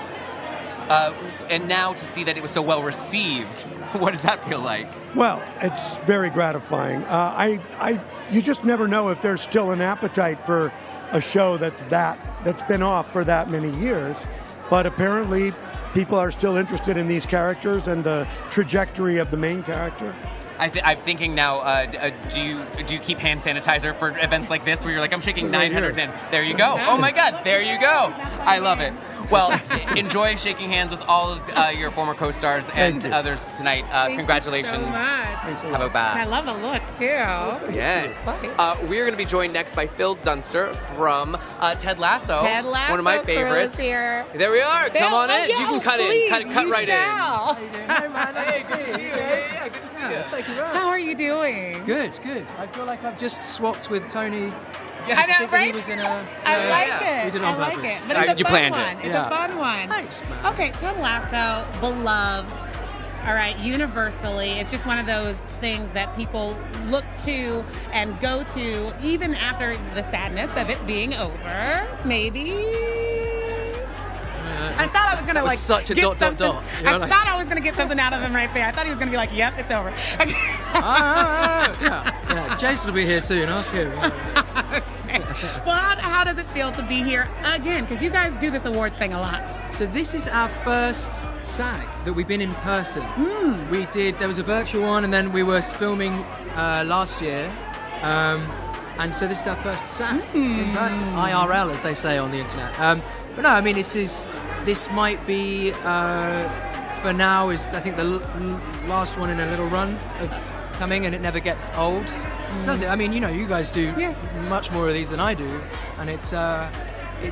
And now to see that it was so well received, what does that feel like? Well, it's very gratifying. You just never know if there's still an appetite for a show that's been off for that many years. But apparently, people are still interested in these characters and the trajectory of the main character. I'm thinking now, do you keep hand sanitizer for events like this where you're like, I'm shaking 910. There you go. Oh my God, there you go. I love it. Well, enjoy shaking hands with all of your former co-stars and others tonight. Congratulations. Thank you so much. Have a blast. I love the look, too. Yes. We're going to be joined next by Phil Dunster from Ted Lasso. Ted Lasso, one of my favorites. Crew's here. There we are. Phil, Come on in. yeah, You can cut please, in. Cut right shall. in. Hey, man. Nice to see you. Yeah, good to see you. Thank you very much. How are you doing? Good. I feel like I've just swapped with Tony. I know, think right? He was in I like it. We did it on purpose. Like it. But it's a You fun planned one. it. It's a fun one. Thanks, man. Okay, Ted Lasso, beloved. All right, universally. It's just one of those things that people look to and go to even after the sadness of it being over. Maybe. I thought I was gonna like such a get dot. something. I Like- thought I was gonna get something out of him right there. I thought he was gonna be like, "Yep, it's over." Yeah. Jason will be here soon. Ask him. Okay. Well, how does it feel to be here again? Because you guys do this awards thing a lot. So this is our first SAG that we've been in person. There was a virtual one, and then we were filming last year. And so this is our first SAG in person, IRL as they say on the internet. But no, I mean this might be for now is I think the last one in a little run of coming, and it never gets old, does it? I mean, you guys do much more of these than I do, and it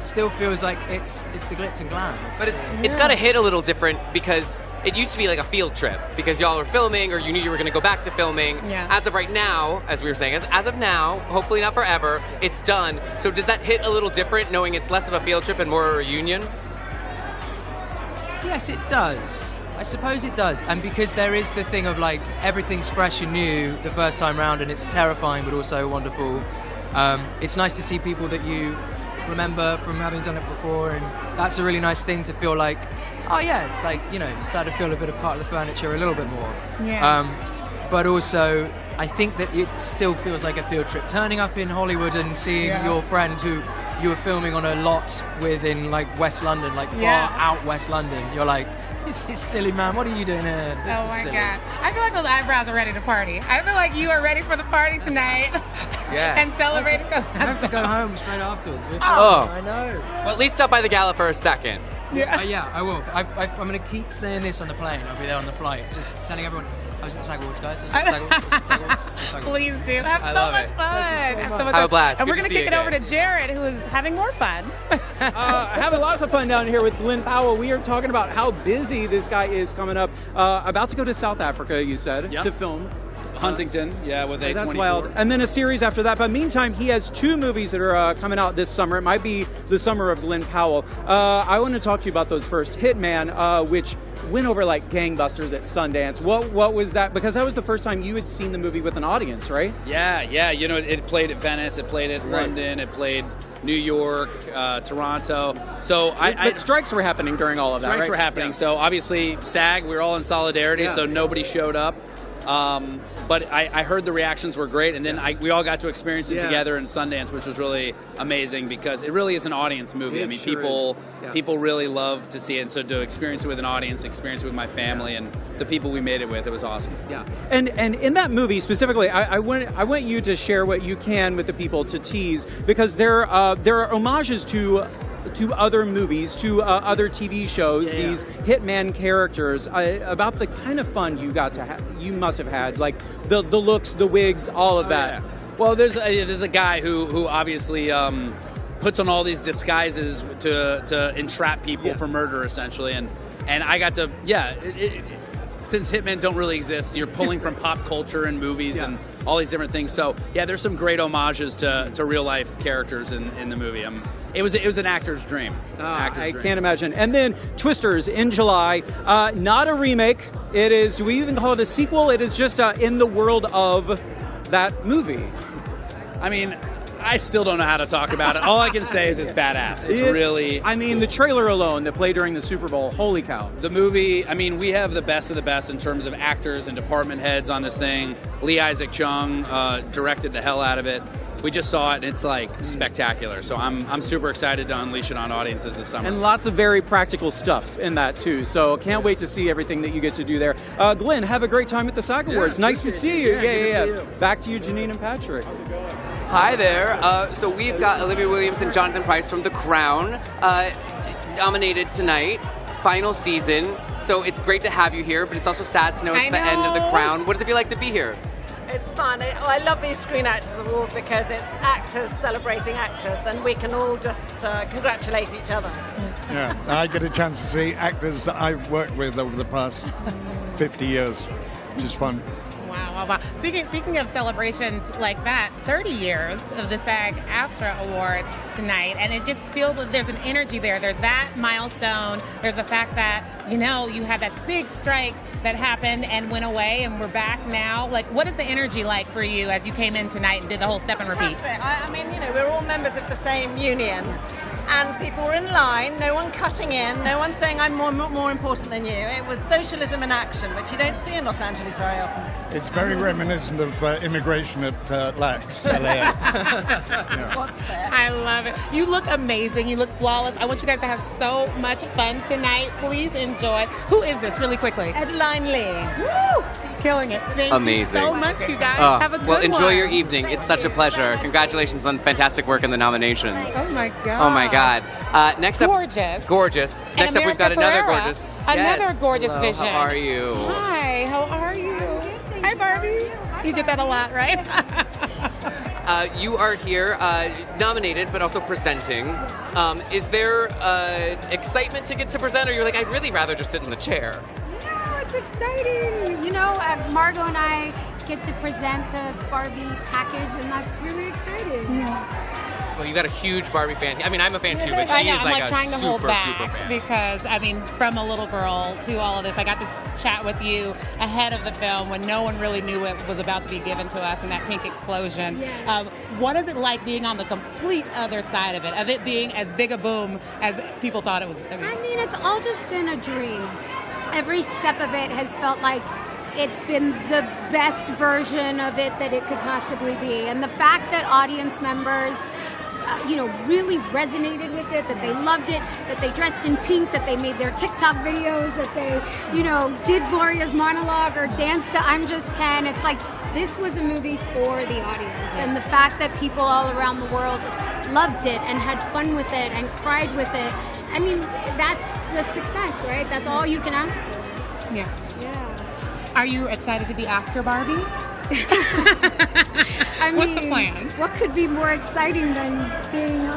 still feels like it's the glitz and glam. But it's got to hit a little different because it used to be like a field trip because y'all were filming or you knew you were going to go back to filming. Yeah. As of right now, as we were saying, as of now, hopefully not forever, it's done. So does that hit a little different knowing it's less of a field trip and more a reunion? Yes, it does. I suppose it does. And because there is the thing of like everything's fresh and new the first time round, and it's terrifying but also wonderful. It's nice to see people that you remember from having done it before, and that's a really nice thing to feel like, oh yeah, it's like, start to feel a bit of part of the furniture a little bit more. Yeah. But also, I think that it still feels like a field trip. Turning up in Hollywood and seeing your friend who you were filming on a lot with in like West London, like far out West London. You're like, this is silly, man. What are you doing here? This Oh is my silly. God. I feel like those eyebrows are ready to party. I feel like you are ready for the party tonight. Yes. And celebrating. I have to go home straight afterwards. Oh. I know. Well, at least stop by the gala for a second. Yeah, I will. I'm going to keep saying this on the plane. I'll be there on the flight, just telling everyone, I was at SAG Awards, guys. I was at SAG Awards. I was at SAG Awards. I was at SAG Awards. Please do. Have I so love much it. fun. Have so much Have fun. a blast. And Good we're to going to see kick you it over to guys. Gerrad, who is having more fun. Having lots of fun down here with Glenn Powell. We are talking about how busy this guy is coming up. About to go to South Africa, you said, to film. Huntington, with A24. That's wild. And then a series after that. But meantime, he has 2 movies that are coming out this summer. It might be the summer of Glenn Powell. I want to talk to you about those first. Hitman, which went over like gangbusters at Sundance. What was that? Because that was the first time you had seen the movie with an audience, right? Yeah. It played at Venice, it played at London, it played New York, Toronto. So But strikes were happening during all of that, strikes right? were happening. Yeah. So obviously SAG, we were all in solidarity, so nobody showed up. But I heard the reactions were great, and then we all got to experience it together in Sundance, which was really amazing because it really is an audience movie. I mean, people really love to see it, and so to experience it with an audience, experience it with my family and the people we made it with, it was awesome. Yeah, and in that movie specifically, I want you to share what you can with the people to tease, because there are homages to to other movies, to other TV shows, these hitman characters, about the kind of fun you got to you must have had, like the looks, the wigs, all of that. Yeah. Well, there's a guy who obviously puts on all these disguises to entrap people for murder, essentially, and I got to since hitmen don't really exist, you're pulling from pop culture and movies and all these different things. So there's some great homages to real life characters in the movie. It was an actor's dream. I can't imagine. And then Twisters in July, not a remake. It is. Do we even call it a sequel? It is just in the world of that movie. I mean, I still don't know how to talk about it. All I can say is it's badass. It's really... I mean, the trailer alone that played during the Super Bowl, holy cow. The movie, I mean, we have the best of the best in terms of actors and department heads on this thing. Lee Isaac Chung directed the hell out of it. We just saw it, and it's, like, spectacular. So I'm super excited to unleash it on audiences this summer. And lots of very practical stuff in that, too. So can't wait to see everything that you get to do there. Glenn, have a great time at the SAG Awards. Nice to see you. Yeah. Back to you, Janine and Patrick. How's it going? Hi there. So we've got Olivia Williams and Jonathan Pryce from The Crown nominated tonight, final season. So it's great to have you here, but it's also sad to know it's the end of The Crown. What does it feel like to be here? It's fun. I love the Screen Actors Award because it's actors celebrating actors, and we can all just congratulate each other. Yeah, I get a chance to see actors that I've worked with over the past 50 years, which is fun. Wow. Speaking of celebrations like that, 30 years of the SAG-AFTRA Awards tonight, and it just feels that there's an energy there. There's that milestone. There's the fact that, you had that big strike that happened and went away, and we're back now. Like, what is the energy like for you as you came in tonight and did the whole step and repeat? I mean, we're all members of the same union. And people were in line, no one cutting in, no one saying I'm more important than you. It was socialism in action, which you don't see in Los Angeles very often. It's very reminiscent of immigration at LAX. I love it. You look amazing. You look flawless. I want you guys to have so much fun tonight. Please enjoy. Who is this, really quickly? Adeline Lee. Woo! Killing it. Thank Amazing. you so much, you guys. Have a good Well, enjoy one. your evening. It's such a pleasure. Congratulations on fantastic work in the nominations. Oh, my God. Oh, my God. Next up... Gorgeous. And Next up, we've got America another Ferrera. gorgeous... Another Yes. gorgeous Hello, vision. How are you? Hi, how are you? Hi, Barbie. You get that a lot, right? You are here nominated, but also presenting. Is there excitement to get to present, or you're like, I'd really rather just sit in the chair? No, it's exciting. Margot and I get to present the Barbie package, and that's really exciting. Well, you got a huge Barbie fan. I mean, I'm a fan too, but I she know, is I'm like a trying to hold super back fan. because, from a little girl to all of this, I got to chat with you ahead of the film when no one really knew it was about to be given to us in that pink explosion. Yes. What is it like being on the complete other side of it being as big a boom as people thought it was going to be? I mean, it's all just been a dream. Every step of it has felt like it's been the best version of it that it could possibly be. And the fact that audience members really resonated with it, that they loved it, that they dressed in pink, that they made their TikTok videos, that they, did Gloria's monologue or danced to I'm Just Ken. It's like, this was a movie for the audience. And the fact that people all around the world loved it and had fun with it and cried with it, I mean, that's the success, right? That's all you can ask for. Yeah. Are you excited to be Oscar Barbie? I mean, what's the plan? What could be more exciting than being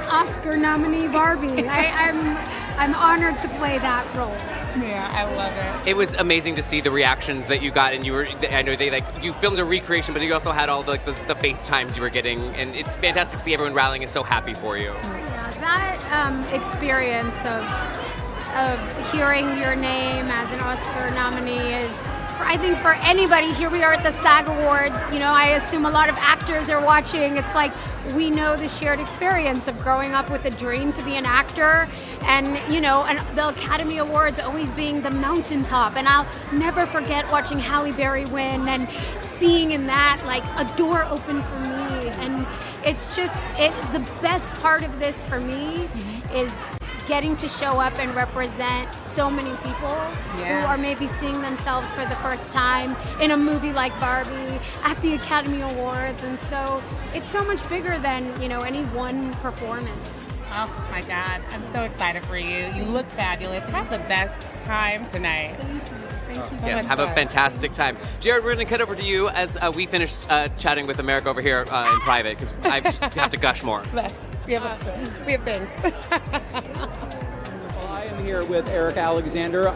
Oscar nominee Barbie? I'm honored to play that role. Yeah, I love it. It was amazing to see the reactions that you got, and I know you filmed a recreation, but you also had all the FaceTimes you were getting, and it's fantastic to see everyone rallying and so happy for you. Yeah, that experience of hearing your name as an Oscar nominee is, I think, for anybody. Here we are at the SAG Awards. I assume a lot of actors are watching. It's like we know the shared experience of growing up with a dream to be an actor, and and the Academy Awards always being the mountaintop. And I'll never forget watching Halle Berry win and seeing in that like a door open for me. And it's just the best part of this for me is getting to show up and represent so many people who are maybe seeing themselves for the first time in a movie like Barbie at the Academy Awards. And so it's so much bigger than, any one performance. Oh my God, I'm so excited for you. You look fabulous. Have the best time tonight. Thank you so Yes, much. have a fantastic time. Gerrad, we're going to cut over to you as we finish chatting with America over here in private, because I just have to gush more. Bless. We have things. I am here with Eric Alexander,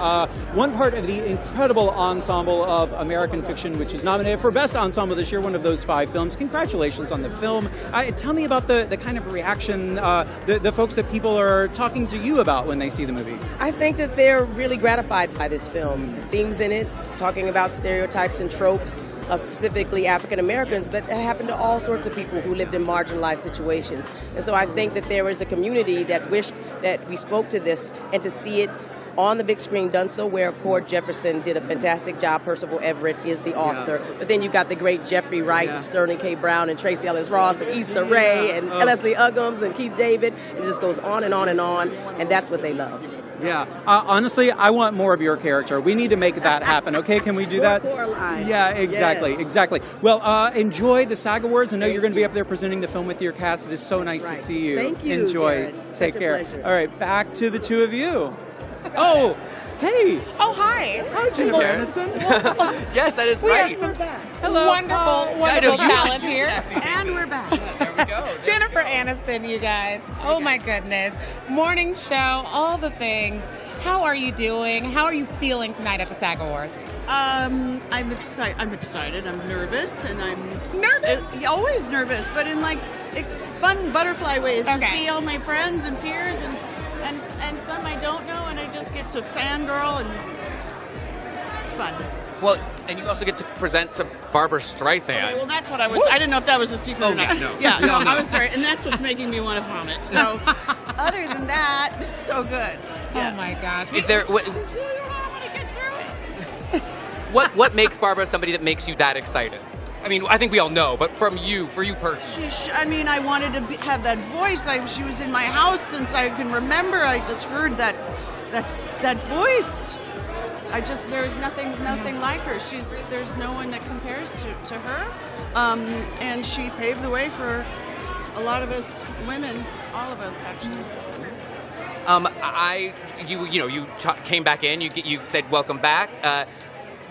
one part of the incredible ensemble of American fiction, which is nominated for Best Ensemble this year, one of those 5 films. Congratulations on the film. Tell me about the kind of reaction, the folks that people are talking to you about when they see the movie. I think that they're really gratified by this film. The themes in it, talking about stereotypes and tropes of specifically African Americans, but that happened to all sorts of people who lived in marginalized situations. And so I think that there is a community that wished that we spoke to this, and to see it on the big screen done so well. Cord Jefferson did a fantastic job. Percival Everett is the author. Yeah. But then you've got the great Jeffrey Wright, Sterling K. Brown, and Tracy Ellis Ross, and Issa Rae, and Leslie Uggams, and Keith David. It just goes on and on and on, and that's what they love. Yeah, honestly, I want more of your character. We need to make that happen, okay? Can we do that? Coraline. Yeah, exactly. Well, enjoy the SAG Awards. I know you're going to be up there presenting the film with your cast. It is so nice to see you. Thank you, Enjoy. Gerrad. Take Such a care. pleasure. All right, back to the two of you. Oh, hey. Oh, hi. Hi, Jennifer Aniston. Yes, that is right. Hello. Wonderful talent here. And we're back. There we go. Jennifer Aniston, you guys. Oh my goodness. Morning show, all the things. How are you doing? How are you feeling tonight at the SAG Awards? I'm excited. I'm nervous, and I'm nervous. Always nervous, but in like it's fun butterfly ways to Okay. see all my friends and peers and some I don't know, and I just get to fangirl, and it's fun. Well, and you also get to present to Barbara Streisand. Okay, well, that's what I was. I didn't know if that was a secret or not. no. Yeah, no, I was sorry, and that's what's making me want to vomit. So, other than that, it's so good. Yeah. Oh my gosh. Is there what makes Barbara somebody that makes you that excited? I mean, I think we all know, but for you personally. I mean, I wanted to have that voice. She was in my house since I can remember. I just heard that voice. There's nothing like her. There's no one that compares to her. And she paved the way for a lot of us women, all of us actually. You came back in. You said welcome back.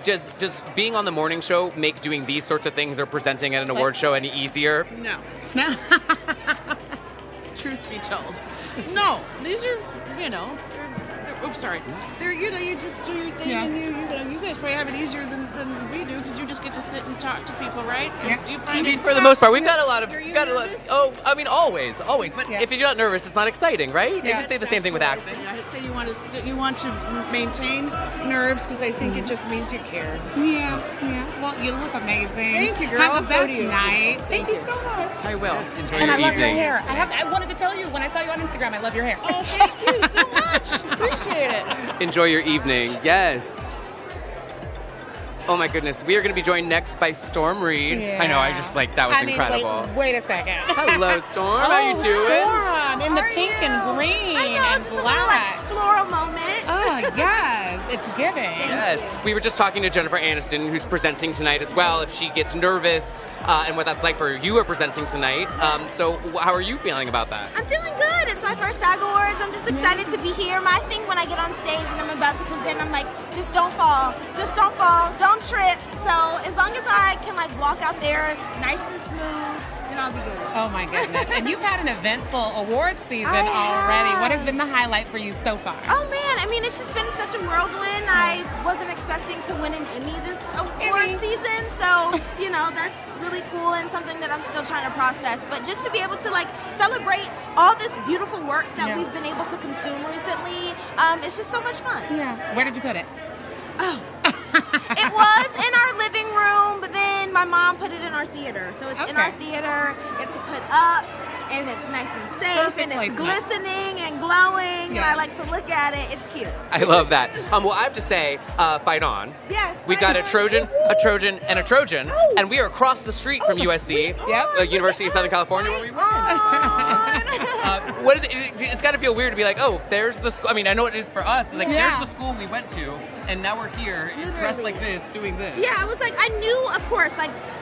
Does being on the morning show make doing these sorts of things or presenting at an award show any easier? No. Truth be told, no. These are, oops, sorry. They're, you just do your thing, and you guys probably have it easier than we do, because you just get to sit and talk to people, right? Yeah. Do you find it For the most part, we've got a lot of. Are you Always. But if you're not nervous, it's not exciting, right? Yeah, you say the same thing with acting. I'd say you want to maintain nerves, because I think it just means you care. Yeah. Well, you look amazing. Thank you, girl. Have the So best do you. night. Thank you so much. I will. Enjoy And your I love your evening. hair. I wanted to tell you when I saw you on Instagram. I love your hair. Oh, thank you so much. Appreciate it. Enjoy your evening. Yes. Oh my goodness. We are going to be joined next by Storm Reed. Yeah. I know. That was incredible. Wait a second. Hello, Storm. How you doing? Storm, in the pink and green and black. Floral moment. Oh, yes. It's giving. Yes. We were just talking to Jennifer Aniston, who's presenting tonight as well, if she gets nervous and what that's like for you are presenting tonight. So how are you feeling about that? I'm feeling good. It's my first SAG Awards. I'm just excited to be here. My thing when I get on stage and I'm about to present, I'm like, just don't fall. Just don't fall. Don't trip. So as long as I can walk out there nice and smooth, then I'll be good. Oh my goodness. And you've had an eventful award season already. What has been the highlight for you so far? Oh man, I mean, it's just been such a whirlwind. I wasn't expecting to win an Emmy this award season, so that's really cool and something that I'm still trying to process. But just to be able to celebrate all this beautiful work that we've been able to consume recently, it's just so much fun. Yeah. Where did you put it? Oh. It was in our living room, but then my mom put it in our theater. So it's in our theater, it's put up, and it's nice and safe, and it's glistening and glowing, and I like to look at it. It's cute. I love that. Well, I have to say, fight on. Yes. We've got a Trojan, and a Trojan, and we are across the street from USC, University of Southern California, where we went. What is it? It's got to feel weird to be like, oh, there's the school. I mean, I know it is for us. There's the school we went to, and now we're here, dressed like this, doing this. Yeah, I was like, I knew, of course,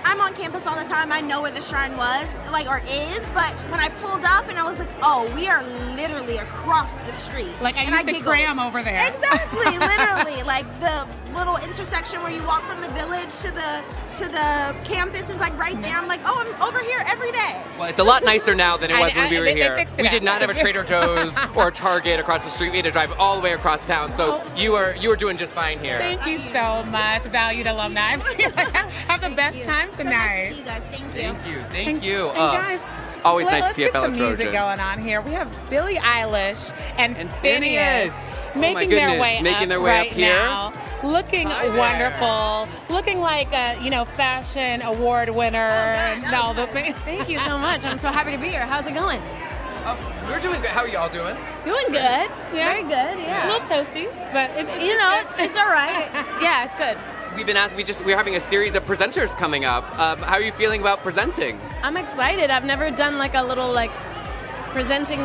I'm on campus all the time. I know where the Shrine was, or is, but when I pulled up and I was like, oh, we are literally across the street. Like, I used to cram over there. Exactly, literally. Like, the little intersection where you walk from the village to the campus is like right there. I'm like, oh, I'm over here every day. Well, it's a lot nicer now than it was when we were they here. fixed it We up. did not have a Trader Joe's or a Target across the street. We had to drive all the way across town. So you were doing just fine here. Thank you so much, valued alumni. Have the best time tonight. So nice to see you guys. Thank you. Thank you. And guys, always nice to let's see a get fellow some music Trojan. going on here. We have Billie Eilish and Phineas. making Oh my their goodness, way making up their way right up here. now. Looking Hi there. wonderful, looking like a fashion award winner and all the things. Thank you so much. I'm so happy to be here. How's it going? We're doing good. How are y'all doing? Doing good. Very good. Yeah. A little toasty, but it's all right. Yeah, it's good. We've been asked. We're having a series of presenters coming up. How are you feeling about presenting? I'm excited. I've never done like a little presenting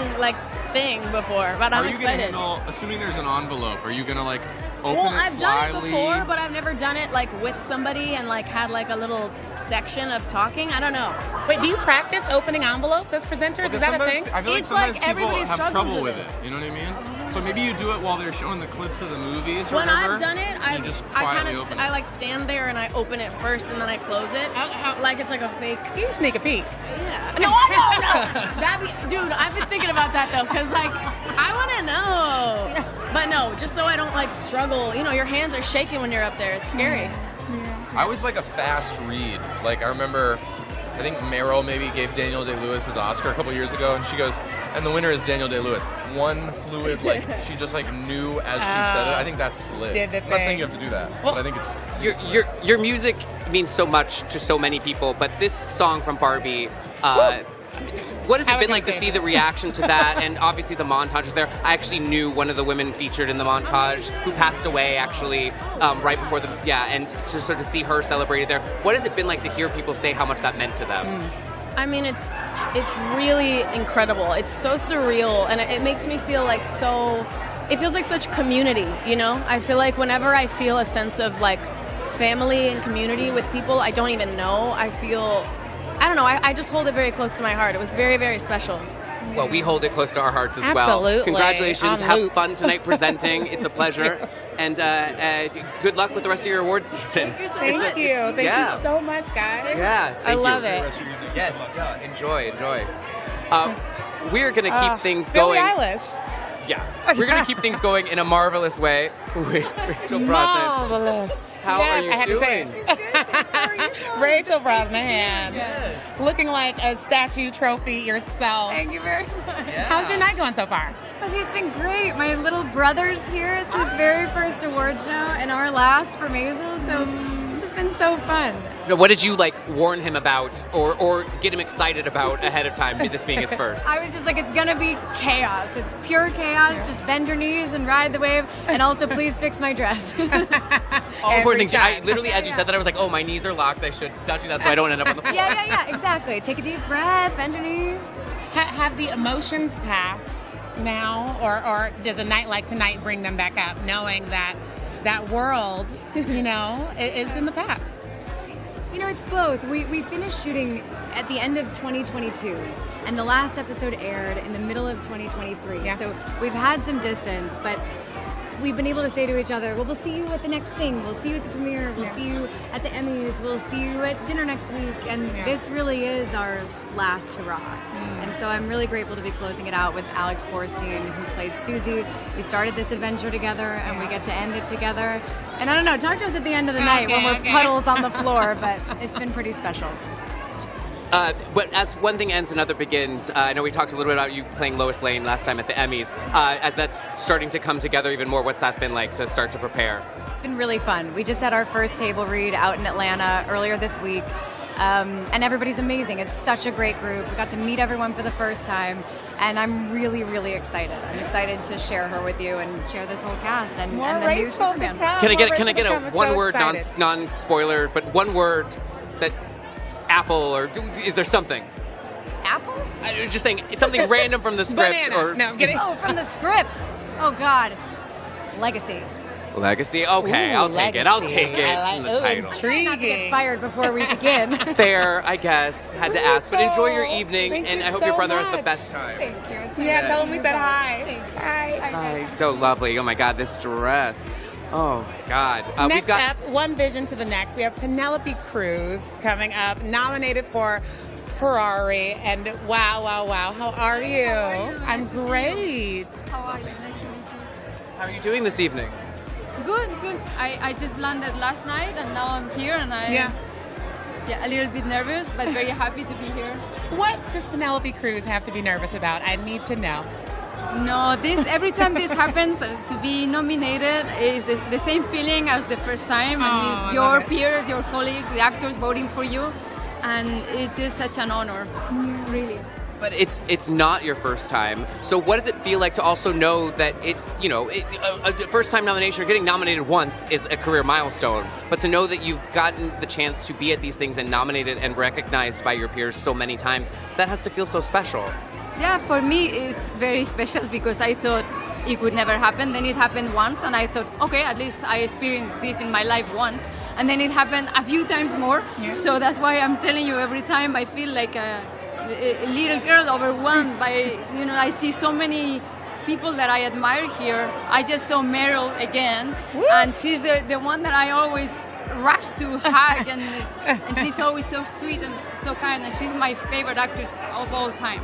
thing before, but I'm Are you excited. gonna handle, assuming there's an envelope, are you gonna open Well, it I've slyly? done it before, but I've never done it with somebody and had a little section of talking. I don't know. Wait, do you practice opening envelopes as presenters? Is that a thing? I feel like It's sometimes like everybody people have struggles trouble with with it. You know what I mean? So maybe you do it while they're showing the clips of the movies or When whatever. I've done it, and you just quietly open it. stand there and I open it first and then I close it, like it's like a fake. You sneak a peek. Yeah. No. Dude, I've been thinking about that though, because I want to know. But no, just so I don't struggle. Your hands are shaking when you're up there. It's scary. I was a fast read. I remember, I think Meryl maybe gave Daniel Day-Lewis his Oscar a couple years ago, and she goes, and the winner is Daniel Day-Lewis. One fluid, she just knew as she said it. I think that's slick. Did the I'm not saying thing. you have to do that, Well, but I think it's Your music means so much to so many people, but this song from Barbie, what has it been like to see the reaction to that? And obviously the montages there. I actually knew one of the women featured in the montage who passed away actually right before and so to see her celebrated there. What has it been like to hear people say how much that meant to them? I mean, it's really incredible. It's so surreal, and it makes me feel it feels like such community, I feel like whenever I feel a sense of family and community with people I don't even know, I don't know, I just hold it very close to my heart. It was very, very special. Well, we hold it close to our hearts as well. Absolutely. Congratulations. On Have loop. fun tonight presenting. It's a pleasure. And good luck with the rest of your award season. Thank you. Thank you so much, guys. Yeah. I love it. Yes. Yeah. Enjoy. We're going to keep things Billie going. Eilish. Yeah. We're going to keep things going in a marvelous way with Rachel Brosnan. Marvelous. How Yes, are you I had doing? To say it. Rachel Brosnan. Yes. Looking like a statue trophy yourself. Thank you very much. How's your night going so far? Okay, it's been great. My little brother's here. It's his very first award show and our last for Maisel, so this has been so fun. Now, what did you warn him about or get him excited about ahead of time, this being his first? I was just like, it's gonna be chaos. It's pure chaos. Just bend your knees and ride the wave, and also please fix my dress. All important things. I literally, as you said that, I was like, oh, my knees are locked. I should not do that so I don't end up on the floor. Yeah, exactly. Take a deep breath, bend your knees. Have the emotions passed now, or does a night like tonight bring them back up, knowing that world, is in the past? It's both. We finished shooting at the end of 2022, and the last episode aired in the middle of 2023. Yeah. So we've had some distance, but we've been able to say to each other, well, we'll see you at the next thing. We'll see you at the premiere. We'll see you at the Emmys. We'll see you at dinner next week. And this really is our last hurrah. And so I'm really grateful to be closing it out with Alex Borstein, who plays Susie. We started this adventure together, and we get to end it together. And I don't know, talk to us at the end of the night when we're puddles on the floor, but it's been pretty special. But as one thing ends, another begins. I know we talked a little bit about you playing Lois Lane last time at the Emmys. As that's starting to come together even more, what's that been like to start to prepare? It's been really fun. We just had our first table read out in Atlanta earlier this week. And everybody's amazing. It's such a great group. We got to meet everyone for the first time, and I'm really, really excited. I'm excited to share her with you and share this whole cast and the new Superman. Can I get a one word non spoiler, but one word that Apple or is there something? Apple? I'm just saying something random from the script Banana. or No, I'm kidding. Oh, from the script. Oh God. Legacy. Legacy? Okay, Ooh, I'll take it. I'll Legacy. take it I in like- the ooh, title. Not to Intriguing. get fired before we begin. Fair, I guess. Had to ask. But enjoy your evening, Thank and you I hope so your brother has the much. best time. Thank you. Yeah, tell him we said hi. Hi. Hi. So lovely. Oh my God, this dress. Oh my God. Next We've got. up, one vision to the next. We have Penelope Cruz coming up, nominated for Ferrari. And wow. How are you? I'm great. How are you? Nice to meet you. How are you doing this evening? Good. I just landed last night and now I'm here and Yeah, a little bit nervous but very happy to be here. What does Penelope Cruz have to be nervous about? I need to know. No, every time this happens, to be nominated is the same feeling as the first time, Oh, and I it's love your it. peers, your colleagues, the actors voting for you, and it's just such an honor, really. But it's not your first time. So what does it feel like to also know that a first-time nomination or getting nominated once is a career milestone, but to know that you've gotten the chance to be at these things and nominated and recognized by your peers so many times, that has to feel so special. Yeah, for me it's very special because I thought it would never happen. Then it happened once, and I thought, okay, at least I experienced this in my life once. And then it happened a few times more. Yeah. So that's why I'm telling you, every time I feel like a little girl overwhelmed by, I see so many people that I admire here. I just saw Meryl again, and she's the one that I always rush to hug, and she's always so sweet and so kind, and she's my favorite actress of all time.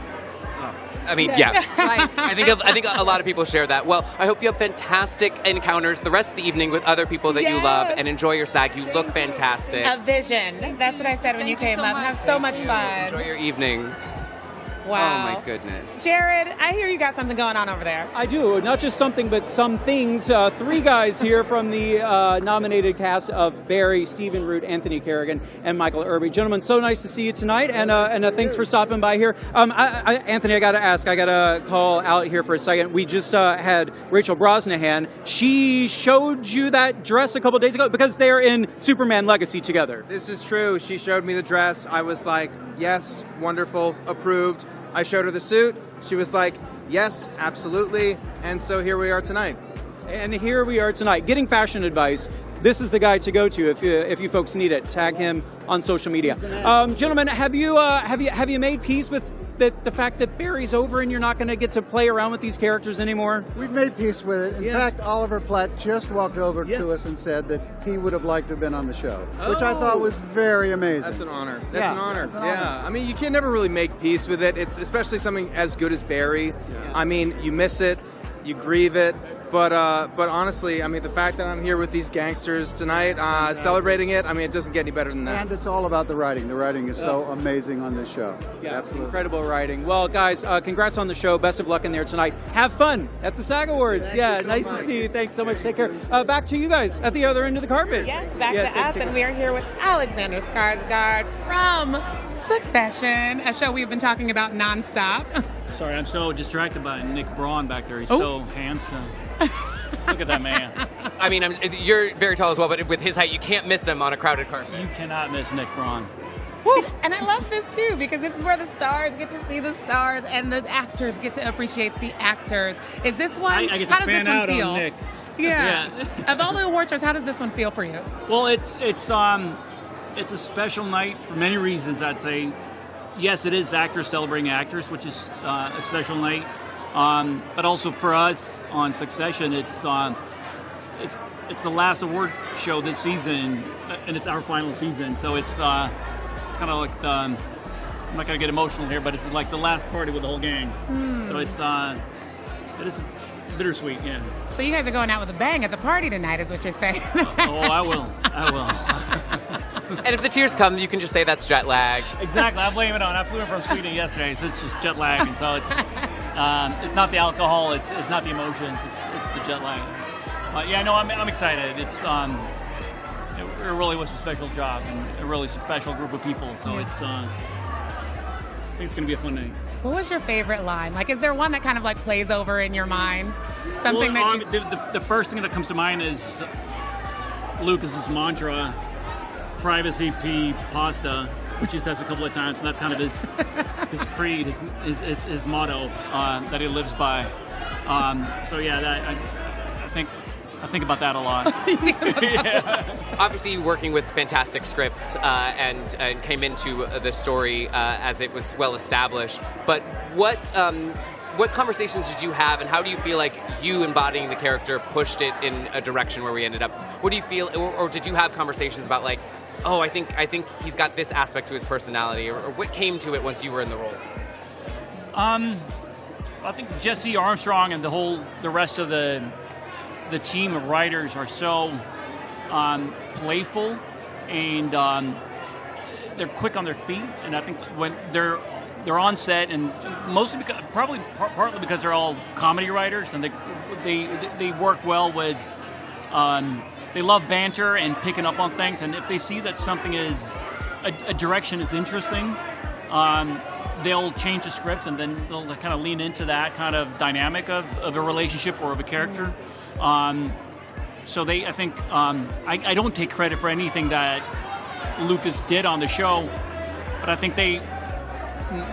I mean, yeah. Right. I think a lot of people share that. Well, I hope you have fantastic encounters the rest of the evening with other people that you love, and enjoy your SAG. You look fantastic. A vision. That's what I said when you came up. Have so much fun. Enjoy your evening. Wow. Oh my goodness. Gerrad, I hear you got something going on over there. I do. Not just something, but some things. Three guys here from the nominated cast of Barry, Stephen Root, Anthony Kerrigan, and Michael Irby. Gentlemen, so nice to see you tonight, and thanks for stopping by here. Anthony, I got to ask. I got to call out here for a second. We just had Rachel Brosnahan. She showed you that dress a couple days ago because they're in Superman Legacy together. This is true. She showed me the dress. I was like, yes, wonderful, approved. I showed her the suit. She was like, yes, absolutely. And so here we are tonight. And here we are tonight, getting fashion advice. This is the guy to go to if you folks need it. Tag him on social media. Gentlemen, have you made peace with the fact that Barry's over and you're not going to get to play around with these characters anymore? We've made peace with it. In fact, Oliver Platt just walked over to us and said that he would have liked to have been on the show, which I thought was very amazing. That's an honor. That's an honor. Yeah. I mean, you can never really make peace with it. It's especially something as good as Barry. Yeah. I mean, you miss it, you grieve it. But honestly, I mean, the fact that I'm here with these gangsters tonight, celebrating it, I mean, it doesn't get any better than that. And it's all about the writing. The writing is so amazing on this show. Yeah, absolutely. Incredible writing. Well, guys, congrats on the show. Best of luck in there tonight. Have fun at the SAG Awards. Nice to see you. Thanks so much. Take care. Back to you guys at the other end of the carpet. Yes, back to us, and we are here with Alexander Skarsgård from Succession, a show we've been talking about nonstop. Sorry, I'm so distracted by Nick Braun back there. He's so handsome. Look at that man. I mean, you're very tall as well, but with his height, you can't miss him on a crowded carpet. You cannot miss Nick Braun. Woo! And I love this too because this is where the stars get to see the stars and the actors get to appreciate the actors. Is this one? I get to how does fan this one out feel? on Nick. Yeah. Of all the award shows, how does this one feel for you? Well, it's a special night for many reasons. I'd say, yes, it is actors celebrating actors, which is a special night. But also for us on Succession, it's the last award show this season, and it's our final season. So it's kind of like I'm not gonna get emotional here, but it's like the last party with the whole gang. So it is bittersweet, yeah. So you guys are going out with a bang at the party tonight, is what you're saying? I will. And if the tears come, you can just say that's jet lag. Exactly. I blame it on. I flew in from Sweden yesterday, so it's just jet lag, and so it's not the alcohol, it's not the emotions, it's the jet lag. Yeah, no, I'm excited. It really was a special job and a really special group of people. So I think it's going to be a fun night. What was your favorite line? Like, is there one that kind of like plays over in your mind? Something the first thing that comes to mind is Lucas's mantra, privacy, pea, pasta, which he says a couple of times, and that's kind of his creed, his motto that he lives by. I think I think about that a lot. Obviously, working with fantastic scripts and came into the story as it was well established. But what conversations did you have, and how do you feel like you embodying the character pushed it in a direction where we ended up? What do you feel, or did you have conversations about like, oh, I think he's got this aspect to his personality, or what came to it once you were in the role? I think Jesse Armstrong and the rest of the team of writers are so playful, and they're quick on their feet. And I think when they're on set, and mostly because, partly because they're all comedy writers, and they work well with. They love banter and picking up on things, and if they see that something is a direction is interesting, they'll change the script, and then they'll kind of lean into that kind of dynamic of a relationship or of a character. So I think I don't take credit for anything that Lucas did on the show, but I think they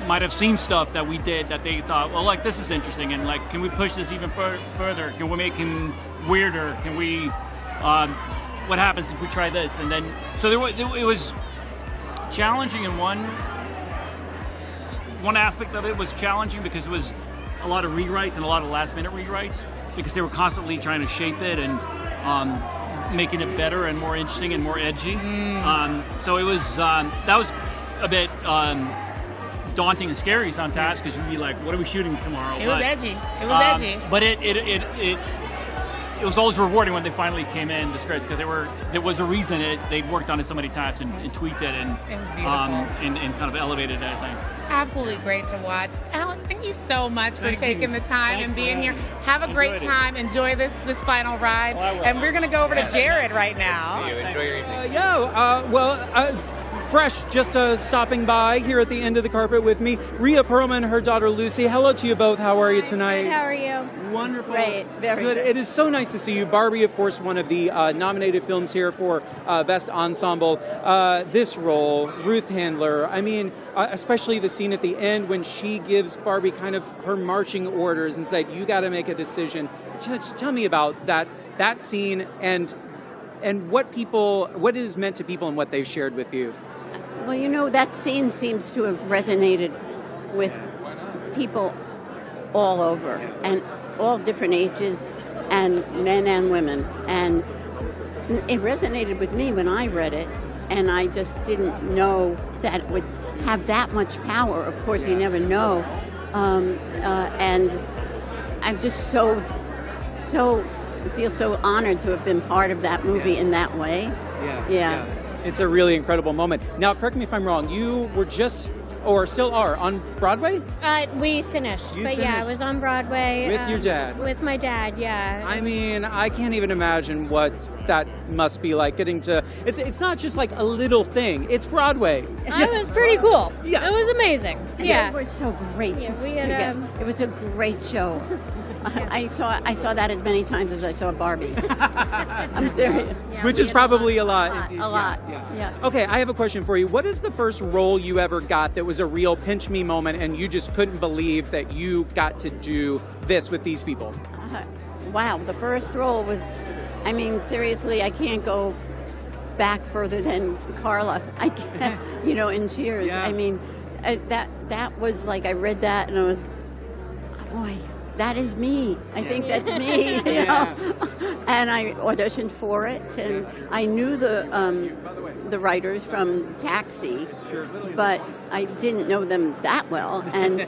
might have seen stuff that we did that they thought, well, like, this is interesting, and like, can we push this even further? Can we make him weirder? Can we? What happens if we try this? And then, so it was challenging in one aspect of it was challenging because it was a lot of rewrites and a lot of last-minute rewrites because they were constantly trying to shape it and making it better and more interesting and more edgy. So it was that was a bit daunting and scary sometimes because you'd be like, "What are we shooting tomorrow?" It was edgy. It was edgy. But it was always rewarding when they finally came in the scripts because there was a reason they'd worked on it so many times and tweaked it and it was beautiful. And kind of elevated it, I think. Absolutely great to watch. Alex, thank you so much for taking the time and being here. Have a I great enjoyed time. Enjoy this final ride. And we're going to go over to Gerrad right now. See you. Enjoy your evening. Fresh, just stopping by here at the end of the carpet with me. Rhea Perlman, her daughter Lucy. Hello to you both. How are you tonight? How are you? Wonderful. Great. Very good. good. It is so nice to see you. Barbie, of course, one of the nominated films here for Best Ensemble. This role, Ruth Handler, I mean, especially the scene at the end when she gives Barbie kind of her marching orders and said, you got to make a decision. Just tell me about that scene and what it is meant to people and what they've shared with you. Well, you know, that scene seems to have resonated with people all over and all different ages and men and women. And it resonated with me when I read it, and I just didn't know that it would have that much power. Of course, you never know. And I'm just so feel so honored to have been part of that movie in that way. Yeah. It's a really incredible moment. Now, correct me if I'm wrong, you were just, or still are, on Broadway? We finished. You Yeah, finished. I was on Broadway. With your dad? With my dad, yeah. I mean, I can't even imagine what that must be like getting to, it's not just like a little thing, it's Broadway. It was pretty cool. Yeah. It was amazing. Yeah. It was so great we had, it was a great show. I saw that as many times as I saw Barbie. I'm serious. Which is probably a lot. A lot. Yeah. Okay, I have a question for you. What is the first role you ever got that was a real pinch me moment and you just couldn't believe that you got to do this with these people? Wow, the first role was, I mean, seriously, I can't go back further than Carla. I can't, in Cheers. Yeah. I mean, that was like, I read that and I was, oh boy, that is me. I think that's me, you know. And I auditioned for it, and I knew the writers from Taxi, but I didn't know them that well. And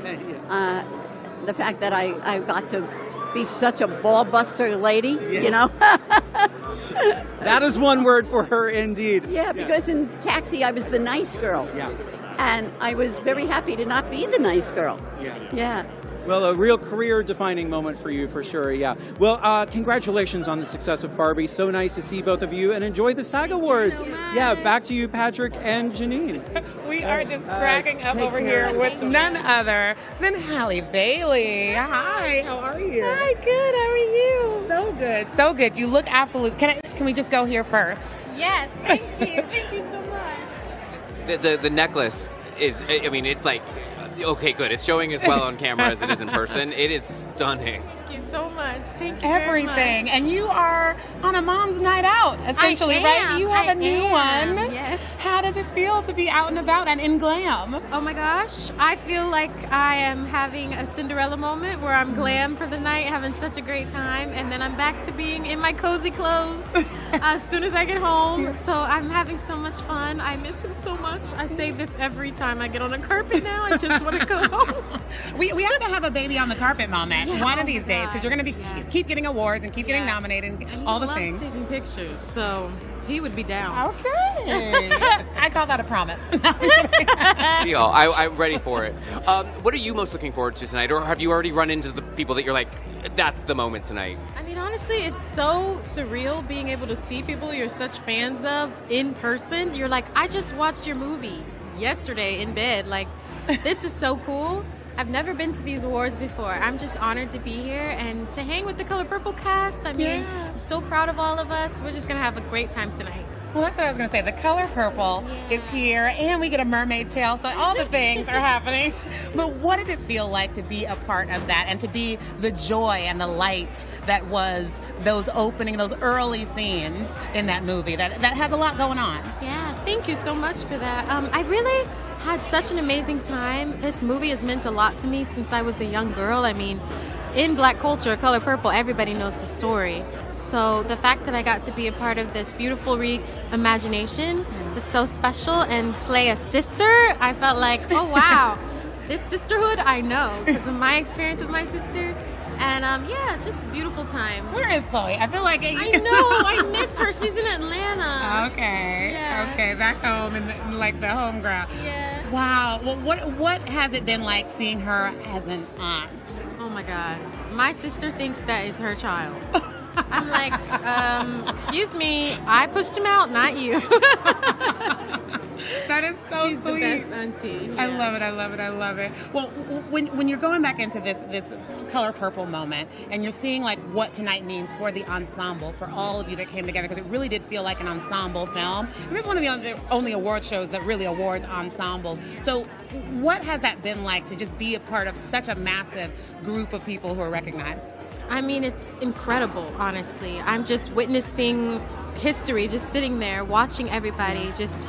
the fact that I got to be such a ball buster lady, you know. That is one word for her, indeed. Yeah, because in Taxi I was the nice girl. Yeah. And I was very happy to not be the nice girl. Yeah. Well, a real career-defining moment for you, for sure, yeah. Well, congratulations on the success of Barbie. So nice to see both of you, and enjoy the SAG Awards. Yeah, back to you, Patrick and Janine. We are just cracking up over here with none other than Halle Bailey. Hi, how are you? Hi, good. How are you? So good, so good. You look absolute. Can we just go here first? Yes, thank you. Thank you so much. The necklace is, I mean, it's like, okay, good. It's showing as well on camera as it is in person. It is stunning. Thank you so much. Thank you very much. Everything. And you are on a mom's night out, essentially, right? You have a new one. Yes. How does it feel to be out and about and in glam? Oh my gosh, I feel like I am having a Cinderella moment where I'm glam for the night, having such a great time, and then I'm back to being in my cozy clothes as soon as I get home. So I'm having so much fun. I miss him so much. I say this every time I get on a carpet now. I just want to go home. We have to have a baby on the carpet moment one of these days, because you're going to be keep getting awards and keep getting nominated and all the loves things. taking pictures, so he would be down. Okay. I call that a promise. Deal. I'm ready for it. What are you most looking forward to tonight? Or have you already run into the people that you're like, that's the moment tonight? I mean, honestly, it's so surreal being able to see people you're such fans of in person. You're like, I just watched your movie yesterday in bed. Like, this is so cool. I've never been to these awards before. I'm just honored to be here and to hang with the Color Purple cast. I mean, I'm so proud of all of us. We're just going to have a great time tonight. Well, that's what I was going to say. The Color Purple is here, and we get a mermaid tail, so all the things are happening. But what did it feel like to be a part of that and to be the joy and the light that was those early scenes in that movie? That has a lot going on. Yeah, thank you so much for that. I really had such an amazing time. This movie has meant a lot to me since I was a young girl. I mean, in Black culture, Color Purple, everybody knows the story. So the fact that I got to be a part of this beautiful reimagination was so special, and play a sister, I felt like, oh wow, this sisterhood I know because of my experience with my sister. And just a beautiful time. Where is Chloe? I feel like I know, I miss her. She's in Atlanta. Okay. Yeah. Okay, back home in like the home ground. Yeah. Wow. Well, what has it been like seeing her as an aunt? Oh my God. My sister thinks that is her child. I'm like, excuse me, I pushed him out, not you. That is so She's sweet. the best auntie. Yeah. I love it. I love it. I love it. Well, when you're going back into this Color Purple moment, and you're seeing like what tonight means for the ensemble, for all of you that came together, because it really did feel like an ensemble film. And this is one of the only award shows that really awards ensembles. So what has that been like to just be a part of such a massive group of people who are recognized? I mean, it's incredible, honestly. I'm just witnessing history, just sitting there, watching everybody just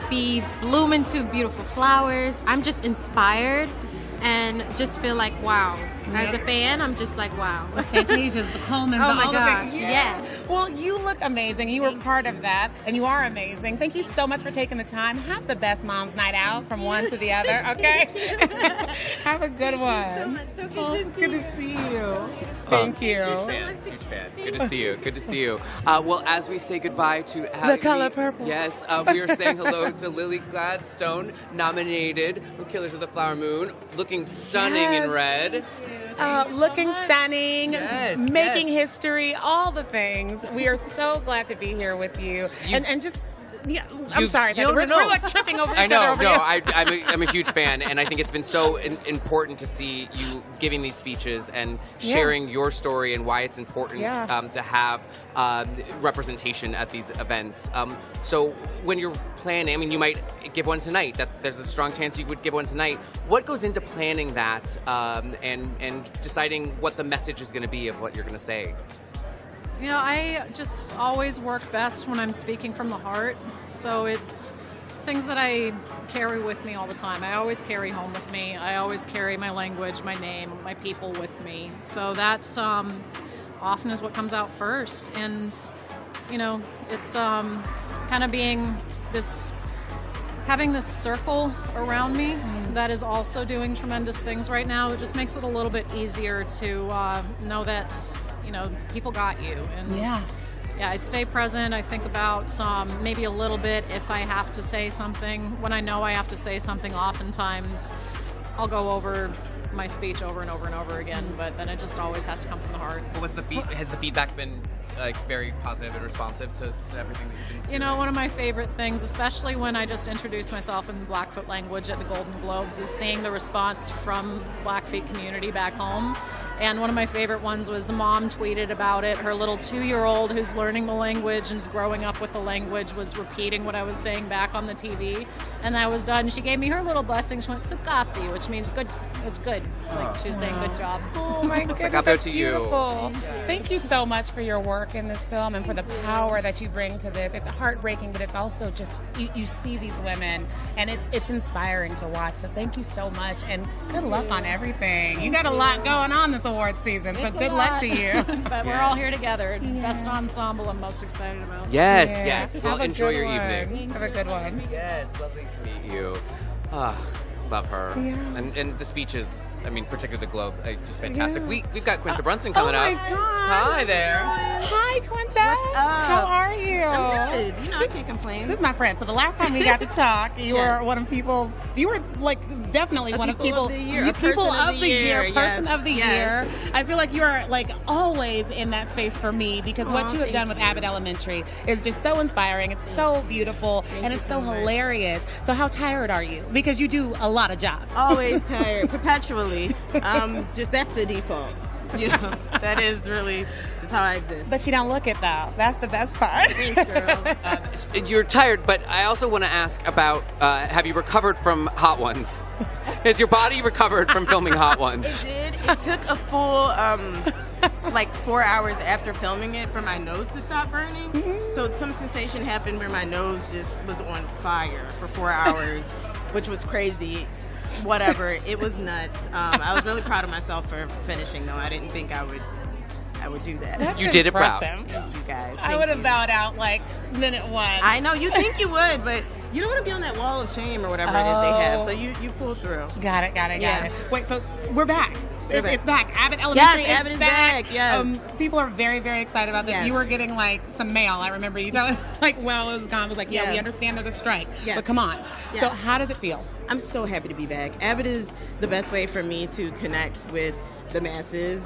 bloom into beautiful flowers. I'm just inspired and just feel like, wow. As a fan, I'm just like, wow. The Fantasias, the Colemans, oh my all gosh, the things. yes. Well, you look amazing. You were part of that, and you are amazing. Thank you so much for taking the time. Have the best mom's night out from one to the other, okay? Have a good one. Thank you so much. So good to see you. Thank you. Huge fan. Good to see you. Good to see you. Well, as we say goodbye to The Color Purple. Yes, we are saying hello to Lily Gladstone, nominated for Killers of the Flower Moon, looking stunning in red. Looking stunning, Yes, making history, all the things. We are so glad to be here with you. And just, yeah, I'm sorry, we're like tripping over each other over here. I'm a huge fan, and I think it's been so important to see you giving these speeches and sharing your story and why it's important to have representation at these events. So when you're planning, I mean, you might give one tonight. There's a strong chance you would give one tonight. What goes into planning that and deciding what the message is going to be of what you're going to say? You know, I just always work best when I'm speaking from the heart. So it's things that I carry with me all the time. I always carry home with me. I always carry my language, my name, my people with me. So that often is what comes out first. And, you know, it's kind of being having this circle around me that is also doing tremendous things right now. It just makes it a little bit easier to know that, you know, people got you. And I stay present. I think about maybe a little bit if I have to say something. When I know I have to say something, oftentimes I'll go over my speech over and over and over again, but then it just always has to come from the heart. Has the feedback been like very positive and responsive to everything that you've been doing? You know, one of my favorite things, especially when I just introduced myself in Blackfoot language at the Golden Globes, is seeing the response from the Blackfeet community back home. And one of my favorite ones was a mom tweeted about it. Her little 2-year-old who's learning the language and is growing up with the language was repeating what I was saying back on the TV. And I was done. She gave me her little blessing. She went, "Sukapi," which means good. It's good. Like she was saying, "Good job." Oh my goodness, Sukapi that's to you. beautiful. Thank you so much for your work in this film and for the power that you bring to this. It's heartbreaking, but it's also just you see these women, and it's inspiring to watch. So thank you so much, and good luck on everything. You got a lot going on this award season, so It's a good luck lot. to you. But we're all here together. Best ensemble I'm most excited about. Yes. Well, Have a enjoy good your one. evening. Have a good one. Yes, lovely to meet you. Love her. Yeah. And the speeches, I mean, particularly the Globe, just fantastic. Yeah. We've got Quinta Brunson coming oh up. my gosh. Hi there. Hi, Quinta. What's up? How are you? I'm good. You know, I can't complain. This is my friend. So the last time we got to talk, you were one of people's. You were like definitely one of people. Of the year, you people person of the year, person yes, of the yes. year. I feel like you are like always in that space for me because what you have thank done with you. Abbott Elementary is just so inspiring. It's so beautiful and it's so hilarious. So how tired are you? Because you do a lot of jobs. Always tired, perpetually. Just that's the default. You know, that is really just how I exist. But you don't look it though. That's the best part. Thanks, girl. You're tired, but I also want to ask about, have you recovered from Hot Ones? Has your body recovered from filming Hot Ones? It did. It took a full like 4 hours after filming it for my nose to stop burning. So some sensation happened where my nose just was on fire for 4 hours, which was crazy. Whatever, it was nuts. I was really proud of myself for finishing, though. I didn't think I would do that. That's You did it proud. impressive. Thank you guys. I would have bowed out like minute one. I know you think you would, but you don't want to be on that wall of shame or whatever it is they have. So you pull through. Got it. Yeah. Wait, so we're back. We're back. It's back. Abbott Elementary Yes, Abbott is back. Yes. People are very, very excited about this. Yes. You were getting like some mail. I remember you telling like, well, it was gone. It was like, yeah, Yeah. we understand there's a strike, Yes. but come on. Yeah. So how does it feel? I'm so happy to be back. Abbott is the best way for me to connect with the masses.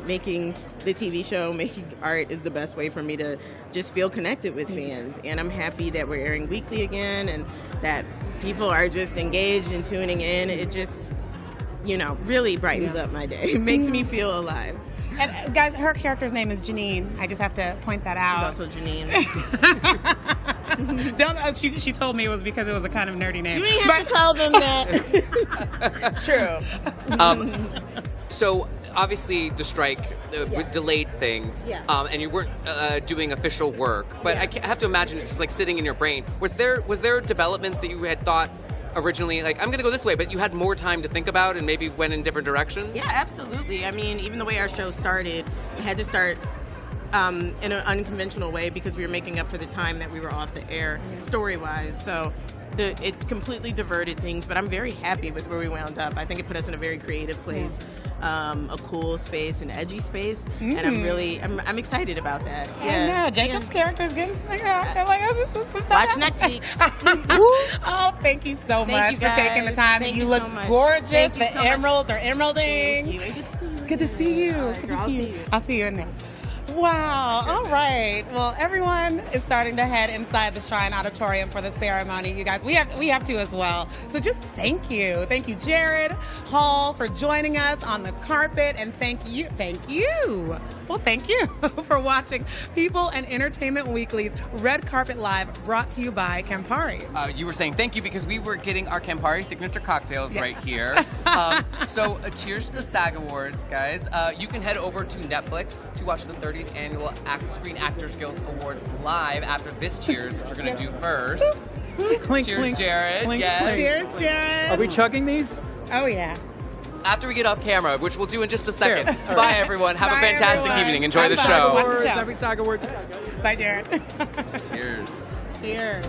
Making the TV show, making art is the best way for me to just feel connected with fans. And I'm happy that we're airing weekly again and that people are just engaged and tuning in. It just, really brightens up my day. It makes me feel alive. And guys, her character's name is Janine. I just have to point that out. She's also Janine. Don't. She told me it was because it was a kind of nerdy name. You ain't have to tell them that. True. So obviously the strike delayed things, and you weren't doing official work. But I have to imagine it's just like sitting in your brain. Was there developments that you had thought originally, like, I'm going to go this way, but you had more time to think about and maybe went in different directions? Yeah, absolutely. I mean, even the way our show started, we had to start in an unconventional way because we were making up for the time that we were off the air, story-wise. So it completely diverted things, but I'm very happy with where we wound up. I think it put us in a very creative place, a cool space, an edgy space, and I'm excited about that. Yeah. I know. Jacob's character is getting like, this is Watch next week. Oh, thank you so much you for taking the guys. time. Thank you you look so much. gorgeous. Thank you The so much. emeralds are emeralding. Thank you. And Good to see you. All right, Good girl, to I'll see see you. you. I'll see you in there. Wow. All right. Well, everyone is starting to head inside the Shrine Auditorium for the ceremony. You guys, we have to as well. So just thank you. Thank you, Gerrad Hall, for joining us on the carpet. And thank you. Well, thank you for watching People and Entertainment Weekly's Red Carpet Live, brought to you by Campari. You were saying thank you because we were getting our Campari signature cocktails right here. So cheers to the SAG Awards, guys. You can head over to Netflix to watch the 30th Annual Screen Actors Guild Awards live after this cheers, which we're going to do first. Clink, Cheers, clink, Gerrad. clink, Yes. clink. Cheers, Gerrad. Are we chugging these? Oh, yeah. After we get off camera, which we'll do in just a second. Fair. All Bye, right. everyone. Have Bye, a fantastic everyone. evening. Enjoy the Bye. show. Watch the show. Happy SAG Awards. Bye, Gerrad. Cheers. Cheers.